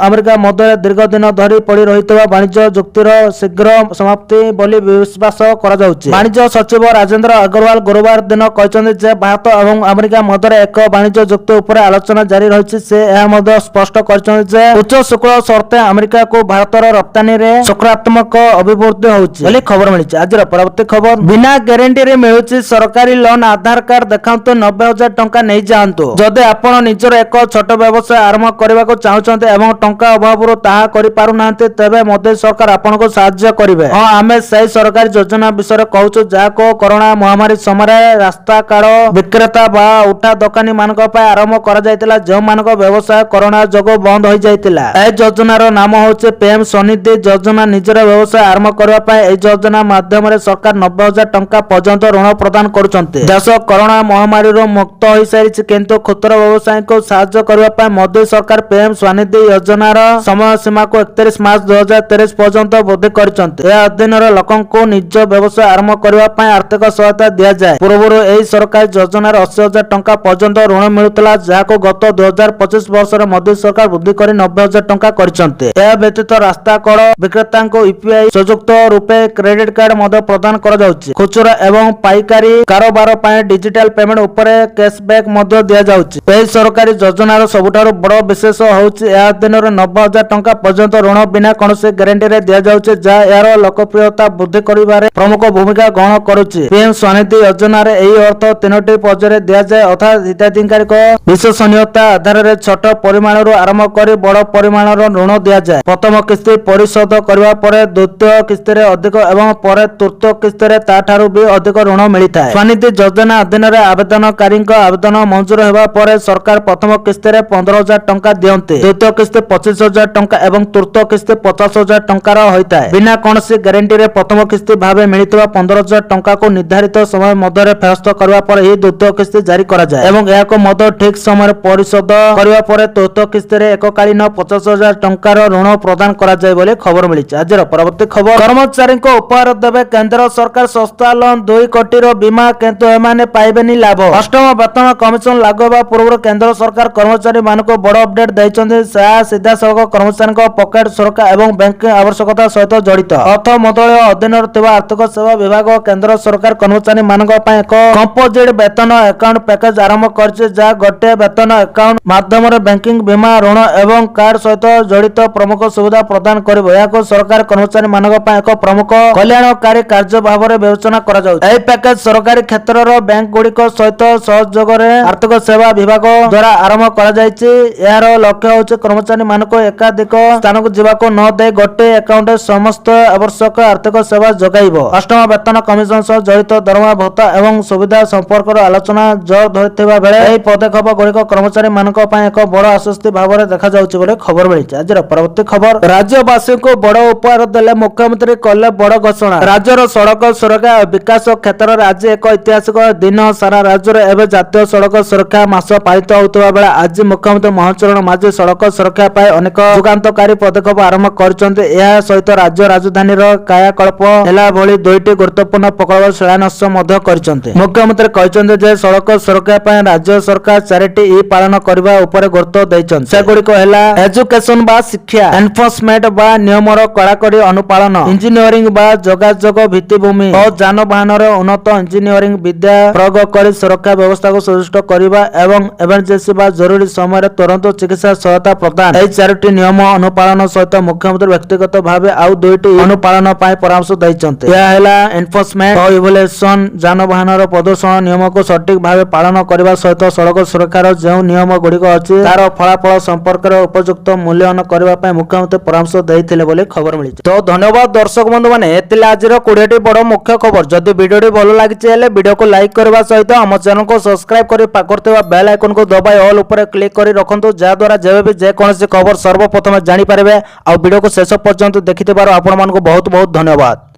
ଆମେରିକା ମଧ୍ୟରେ ଦୀର୍ଘ ଦିନ ଧରି ପଡ଼ି ରହିଥିବା ବାଣିଜ୍ୟ ଚୁକ୍ତିର ଶୀଘ୍ର ସମାପ୍ତି ବୋଲି ବିଶ୍ୱାସ କରାଯାଉଛି। ବାଣିଜ୍ୟ ସଚିବ ରାଜେନ୍ଦ୍ର ଅଗ୍ରୱାଲ ଗୁରୁବାର ଦିନ କହିଛନ୍ତି ଯେ ଭାରତ ଏବଂ ଆମେରିକା ମଧ୍ୟରେ ଏକ ବାଣିଜ୍ୟ ଚୁକ୍ତି ଉପରେ ଆଲୋଚନା ଜାରି ରହିଛି। ସେ ଏହା ମଧ୍ୟ ସ୍ପଷ୍ଟ କରିଛନ୍ତି ଯେ ଉଚ୍ଚ ଶୁଳ୍କ ସତ୍ତ୍ୱେ ଆମେରିକାକୁ ଭାରତର ରପ୍ତାନୀରେ ସକାରାତ୍ମକ ଅଭିବୃଦ୍ଧି ହେଉଛି ବୋଲି ଖବର ମିଳିଛି। ଆଜିର ପରବର୍ତ୍ତୀ ଖବର, ବିନା ଗ୍ୟାରେଣ୍ଟିରେ ମିଳୁଛି ସରକାରୀ ଲୋନ୍, ଆଧାର କାର୍ଡ ଦେଖାନ୍ତୁ, 90,000 ଟଙ୍କା ନେଇଯାଆନ୍ତୁ। ଯଦି ଆପଣ ନିଜର ଏକ ଛୋଟ ବ୍ୟବସାୟ ଆରମ୍ଭ କରିବାକୁ ଚାହୁଁଛନ୍ତି ଏବଂ ଟଙ୍କା ଅଭାବରୁ ତାହା କରିପାରୁନାହାନ୍ତି, ତେବେ ମୋଦି ସରକାର ଆପଣଙ୍କୁ ସାହାଯ୍ୟ କରିବେ। ହଁ, ଆମେ ସେହି ସରକାରୀ ଯୋଜନା ବିଷୟରେ କହୁଛୁ ଯାହାକୁ କରୋନା ମହାମାରୀ ସମୟରେ ରାସ୍ତାକଡ଼ ବିକ୍ରେତା ବା ଉଠା ଦୋକାନୀ ମାନଙ୍କ ପାଇଁ ଆରମ୍ଭ କରାଯାଇଥିଲା, ଯେଉଁମାନଙ୍କ ବ୍ୟବସାୟ କରୋନା ଯୋଗୁଁ ବନ୍ଦ ହୋଇଯାଇଥିଲା। ଏହି ଯୋଜନାର ନାମ ହେଉଛି ପିଏମ୍ ସ୍ୱନିଧି ଯୋଜନା। ନିଜର ବ୍ୟବସାୟ ଆରମ୍ଭ କରିବା ପାଇଁ ଏହି ଯୋଜନା ମାଧ୍ୟମରେ ସରକାର 90,000 ଟଙ୍କା ପର୍ଯ୍ୟନ୍ତ ଋଣ ପ୍ରଦାନ କରୁଛନ୍ତି। ଦେଶ କରୋନା ମହାମାରୀରୁ ମୁକ୍ତ ହୋଇସାରିଛି, କିନ୍ତୁ କ୍ଷୁଦ୍ର ବ୍ୟବସାୟୀଙ୍କୁ ସାହାଯ୍ୟ କରିବା ପାଇଁ ମୋଦି ସରକାର ପିଏମ୍ ସ୍ୱନିଧି ଯୋଜନାର ସମୟ ସୀମାକୁ 31 ମାର୍ଚ୍ଚ 2023 ପର୍ଯ୍ୟନ୍ତ ବୃଦ୍ଧି କରିଛନ୍ତି। ଏହା ଅଧୀନରେ ଲୋକଙ୍କୁ ନିଜ ବ୍ୟବସାୟ ଆରମ୍ଭ କରିବା ପାଇଁ ଆର୍ଥିକ ସହାୟତା ଦିଆଯାଏ। ପୂର୍ବରୁ ଏହି ସରକାରୀ ଯୋଜନାରେ 80,000 ଟଙ୍କା ପର୍ଯ୍ୟନ୍ତ ଋଣ ମିଳୁଥିଲା, ଯାହାକୁ ଗତ 2025 ବର୍ଷରେ ମୋଦି ସରକାର ବୃଦ୍ଧି କରି 90,000 ଟଙ୍କା କରିଛନ୍ତି। ଏହା ବ୍ୟତୀତ ରାସ୍ତାକଡ଼ ବିକ୍ରେତାଙ୍କୁ UPI ସଂଯୁକ୍ତ ରୂପେ କ୍ରେଡିଟ୍ କାର୍ଡ ମଧ୍ୟ ପ୍ରଦାନ କରାଯାଉଛି। ଖୁଚୁରା ଏବଂ ପାଇକାରୀ କାରବାର ପାଇଁ ଡିଜିଟାଲ ପେମେଣ୍ଟ ଉପରେ କ୍ୟାଶବ୍ୟାକ୍ ମଧ୍ୟ ଦିଆଯାଉଛି। ଏହି ସରକାରୀ ଯୋଜନାର ସବୁଠାରୁ ବଡ଼ ବିଶେଷ ହେଉଛି ଏହା ଅଧୀନରେ 90,000 ଟଙ୍କା ପର୍ଯ୍ୟନ୍ତ ଋଣ ବିନା କୌଣସି ଗ୍ୟାରେଣ୍ଟିରେ ଦିଆଯାଉଛି, ଯାହା ଏହାର ଲୋକପ୍ରିୟତା ବୃଦ୍ଧି କରିବାରେ ପ୍ରମୁଖ ଭୂମିକା ଗ୍ରହଣ କରୁଛି। ପିଏମ୍ ସ୍ୱନିଧି ଯୋଜନାରେ ଏହି ଅର୍ଥ 3ଟି ପର୍ଯ୍ୟାୟରେ ଦିଆଯାଏ, ଅର୍ଥାତ୍ ହିତାଧିକାରୀଙ୍କ ବିଶ୍ୱସନୀୟତା ଆଧାରରେ ଛୋଟ ପରିମାଣରୁ ଆରମ୍ଭ କରି ବଡ଼ ପରିମାଣର ଋଣ ଦିଆଯାଏ। ପ୍ରଥମ କିସ୍ତି ପରିଶୋଧ କରିବା ପରେ ଦ୍ୱିତୀୟ କିସ୍ତିରେ ଅଧିକ ଏବଂ ପରେ ତୃତୀୟ କିସ୍ତିରେ ତାଠାରୁ ବି ଅଧିକ ଋଣ ମିଳିଥାଏ। ସ୍ୱନିଧି ଯୋଜନା ଅଧୀନରେ ଆବେଦନକାରୀଙ୍କ ଆବେଦନ ମଞ୍ଜୁର ହେବା ପରେ ସରକାର ପ୍ରଥମ କିସ୍ତିରେ 15,000 ଟଙ୍କା ଦିଅନ୍ତି, ଦ୍ୱିତୀୟ କିସ୍ତି 25,000 ଟଙ୍କା ଏବଂ ତୃତୀୟ କିସ୍ତି 50,000 ଟଙ୍କାର ହୋଇଥାଏ। ବିନା କୌଣସି ଗ୍ୟାରେଣ୍ଟିରେ ପ୍ରଥମ କିସ୍ତି ଭାବେ ମିଳିଥିବା 15,000 ଟଙ୍କାକୁ ନିର୍ଦ୍ଧାରିତ ସମୟ ମଧ୍ୟରେ ଫେରସ୍ତ କରିବା ପରେ ଏହି ଦ୍ୱିତୀୟ କିସ୍ତି ଜାରି କରାଯାଏ ଏବଂ ଏହାକୁ ମଧ୍ୟ ଠିକ୍ ସମୟରେ ପରିଶୋଧ କରିବା ପରେ ତୃତୀୟ କିସ୍ତିରେ ଏକକାଳୀନ 50,000 ଟଙ୍କାର ଋଣ ପ୍ରଦାନ କରାଯାଏ ବୋଲି ଖବର ମିଳିଛି। ଆଜିର ପରବର୍ତ୍ତୀ ଖବର, କର୍ମଚାରୀଙ୍କ ଉପହାର ଦେବେ କେନ୍ଦ୍ର ସରକାର ଶସ୍ତା ଲୋନ୍, 2 କୋଟିର ବୀମା, କିନ୍ତୁ ଏମାନେ ପାଇବେନି ଲାଭ। ଅଷ୍ଟମ ବେତନ କମିଶନ ଲାଗୁ ହେବା ପୂର୍ବରୁ କେନ୍ଦ୍ର ସରକାର କର୍ମଚାରୀମାନଙ୍କୁ ବଡ଼ ଅପଡେଟ୍ ଦେଇଛନ୍ତି। ଏହା ସିଧାସଳଖ କର୍ମଚାରୀଙ୍କ ପକେଟ୍ ସୁରକ୍ଷା ଏବଂ ବ୍ୟାଙ୍କିଂ ଆବଶ୍ୟକତା ସହିତ ଜଡ଼ିତ। ଅର୍ଥ ମନ୍ତ୍ରାଳୟ ଅଧୀନରେ ଥିବା ଆର୍ଥିକ ସେବା ବିଭାଗ କେନ୍ଦ୍ର ସରକାର କର୍ମଚାରୀମାନଙ୍କ ପାଇଁ ଏକ କମ୍ପୋଜିଟ୍ ବେତନ ଆକାଉଣ୍ଟ ପ୍ୟାକେଜ ଆରମ୍ଭ କରିଛି, ଯାହା ଗୋଟିଏ ବେତନ ଆକାଉଣ୍ଟ ମାଧ୍ୟମରେ ବ୍ୟାଙ୍କିଂ, ବୀମା, ଋଣ ଏବଂ କାର୍ଡ ସହିତ ଜଡ଼ିତ ପ୍ରମୁଖ ସୁବିଧା ପ୍ରଦାନ କରିବ। ଏହାକୁ ସରକାର କର୍ମଚାରୀମାନଙ୍କ ବିଭାଗ ପାଇଁ ଏକ ପ୍ରମୁଖ କଲ୍ୟାଣକାରୀ କାର୍ଯ୍ୟ ଭାବରେ ବିବେଚନା କରାଯାଉଛି। ଏହି ପ୍ୟାକେଜ ସରକାରୀ କ୍ଷେତ୍ରର ବ୍ୟାଙ୍କ ଗୁଡିକ ସହିତ ସହଯୋଗରେ ଆର୍ଥିକ ସେବା ବିଭାଗ ଦ୍ୱାରା ଆରମ୍ଭ କରାଯାଇଛି। ଏହାର ଲକ୍ଷ୍ୟ ହେଉଛି କର୍ମଚାରୀ ମାନଙ୍କୁ ଏକାଧିକ ସ୍ଥାନକୁ ଯିବାକୁ ନ ଦେଇ ଗୋଟିଏ ଆକାଉଣ୍ଟରେ ସମସ୍ତ ଆବଶ୍ୟକ ଆର୍ଥିକ ସେବା ଯୋଗାଇବ। ଅଷ୍ଟମ ବେତନ କମିଶନ ସହ ଜଡ଼ିତ ଦରମା ଭତ୍ତା ଏବଂ ସୁବିଧା ସମ୍ପର୍କରେ ଆଲୋଚନା ଜୋର ଧରିଥିବା ବେଳେ ଏହି ପଦକ୍ଷେପ ଗୁଡିକ କର୍ମଚାରୀ ମାନଙ୍କ ପାଇଁ ଏକ ବଡ ଆଶ୍ୱସ୍ତି ଭାବରେ ଦେଖାଯାଉଛି ବୋଲି ଖବର ମିଳିଛି। ଆଜିର ପରବର୍ତ୍ତୀ ଖବର, ରାଜ୍ୟବାସୀଙ୍କୁ ବଡ ଉପହାର ଦେଲେ ମୁଖ୍ୟମନ୍ତ୍ରୀ କଲେ ବଡ ଘୋଷଣା। ରାଜ୍ୟର ସଡକ ସୁରକ୍ଷା ଓ ବିକାଶ କ୍ଷେତ୍ରରେ ଆଜି ଏକ ଐତିହାସିକ ଦିନ। ସାରା ରାଜ୍ୟରେ ଏବେ ଜାତୀୟ ସଡକ ସୁରକ୍ଷା ମାସ ପାଳିତ ହେଉଥିବା ବେଳେ ଆଜି ମୁଖ୍ୟମନ୍ତ୍ରୀ ମୋହନ ଚରଣ ମାଝୀ ସଡକ ସୁରକ୍ଷା ପାଇଁ ଅନେକ ଯୁଗାନ୍ତକାରୀ ପଦକ୍ଷେପ ଆରମ୍ଭ କରିଛନ୍ତି। ଏହା ସହିତ ରାଜ୍ୟ ରାଜଧାନୀର କାୟାକଳ୍ପ ହେଲା ଭଳି ଦୁଇଟି ଗୁରୁତ୍ୱପୂର୍ଣ୍ଣ ପ୍ରକଳ୍ପ ଶିଳାନ୍ୟାସ ମଧ୍ୟ କରିଛନ୍ତି। ମୁଖ୍ୟମନ୍ତ୍ରୀ କହିଛନ୍ତି ଯେ ସଡକ ସୁରକ୍ଷା ପାଇଁ ରାଜ୍ୟ ସରକାର 4ଟି ଇ ପାଳନ କରିବା ଉପରେ ଗୁରୁତ୍ୱ ଦେଇଛନ୍ତି। ସେଗୁଡିକ ହେଲା ଏଜୁକେସନ ବା ଶିକ୍ଷା, ଏନଫୋର୍ସମେଣ୍ଟ ବା ନିୟମର କଡାକଡି ଅନୁପାଳନ, ଇଞ୍ଜିନିୟରିଂ ବା ଯୋଗାଯୋଗ ଭିତ୍ତିଭୂମି ଓ ଯାନବାହନରେ ଉନ୍ନତ ଇଞ୍ଜିନିୟରିଂ ବିଦ୍ୟା ପ୍ରୟୋଗ କରି ସୁରକ୍ଷା ବ୍ୟବସ୍ଥାକୁ ସୁଦୃଢ କରିବା ଏବଂ ଏମର୍ଜେନ୍ସି ବା ଜରୁରୀ ସମୟରେ ତୁରନ୍ତ ଚିକିତ୍ସା ସହାୟତା ପ୍ରଦାନ। ଏହି 4ଟି ନିୟମ ଅନୁପାଳନ ସହିତ ମୁଖ୍ୟମନ୍ତ୍ରୀ ବ୍ୟକ୍ତିଗତ ଭାବେ ଆଉ 2ଟି ଅନୁପାଳନ ପାଇଁ ପରାମର୍ଶ ଦେଇଛନ୍ତି। ଏହା ହେଲା ଏନଫୋର୍ସମେଣ୍ଟ ଭାଇଓଲେସନ, ଯାନବାହନର ପ୍ରଦୂଷଣ ନିୟମକୁ ସଠିକ ଭାବେ ପାଳନ କରିବା ସହିତ ସଡକ ସୁରକ୍ଷାର ଯେଉଁ ନିୟମ ଗୁଡିକ ଅଛି ତାର ଫଳାଫଳ ସମ୍ପର୍କରେ ଉପଯୁକ୍ତ ମୂଲ୍ୟାୟନ କରିବା ପାଇଁ ମୁଖ୍ୟମନ୍ତ୍ରୀ ପରାମର୍ଶ ଦେଇଥିଲେ ବୋଲି ଖବର ମିଳିଛି। ତ ଧନ୍ୟବାଦ ଦର୍ଶକ ବନ୍ଧୁ ମାନେ, ଏଥିଲା ଆଜିର 20ଟି ବଡ ମୁଖ୍ୟ ଖବର। ଯଦି ଭିଡିଓଟି ଭଲ ଲାଗିଛି ହେଲେ ଭିଡିଓକୁ ଲାଇକ୍ କରିବା ସହିତ ଆମ ଚ୍ୟାନେଲକୁ ସବସ୍କ୍ରାଇବ କରି ପାଖରେ ଥିବା ବେଲ ଆଇକନକୁ ଦବାଇ ଅଲ୍ ଉପରେ କ୍ଲିକ୍ କରି ରଖନ୍ତୁ, ଯାହାଦ୍ୱାରା ଯେବେ ବି ଯେକୌଣସି ଖବର ସର୍ବପ୍ରଥମେ ଜାଣିପାରିବେ। ଆଉ ଭିଡିଓକୁ ଶେଷ ପର୍ଯ୍ୟନ୍ତ ଦେଖିଥିବାରୁ ଆପଣମାନଙ୍କୁ ବହୁତ ବହୁତ ଧନ୍ୟବାଦ।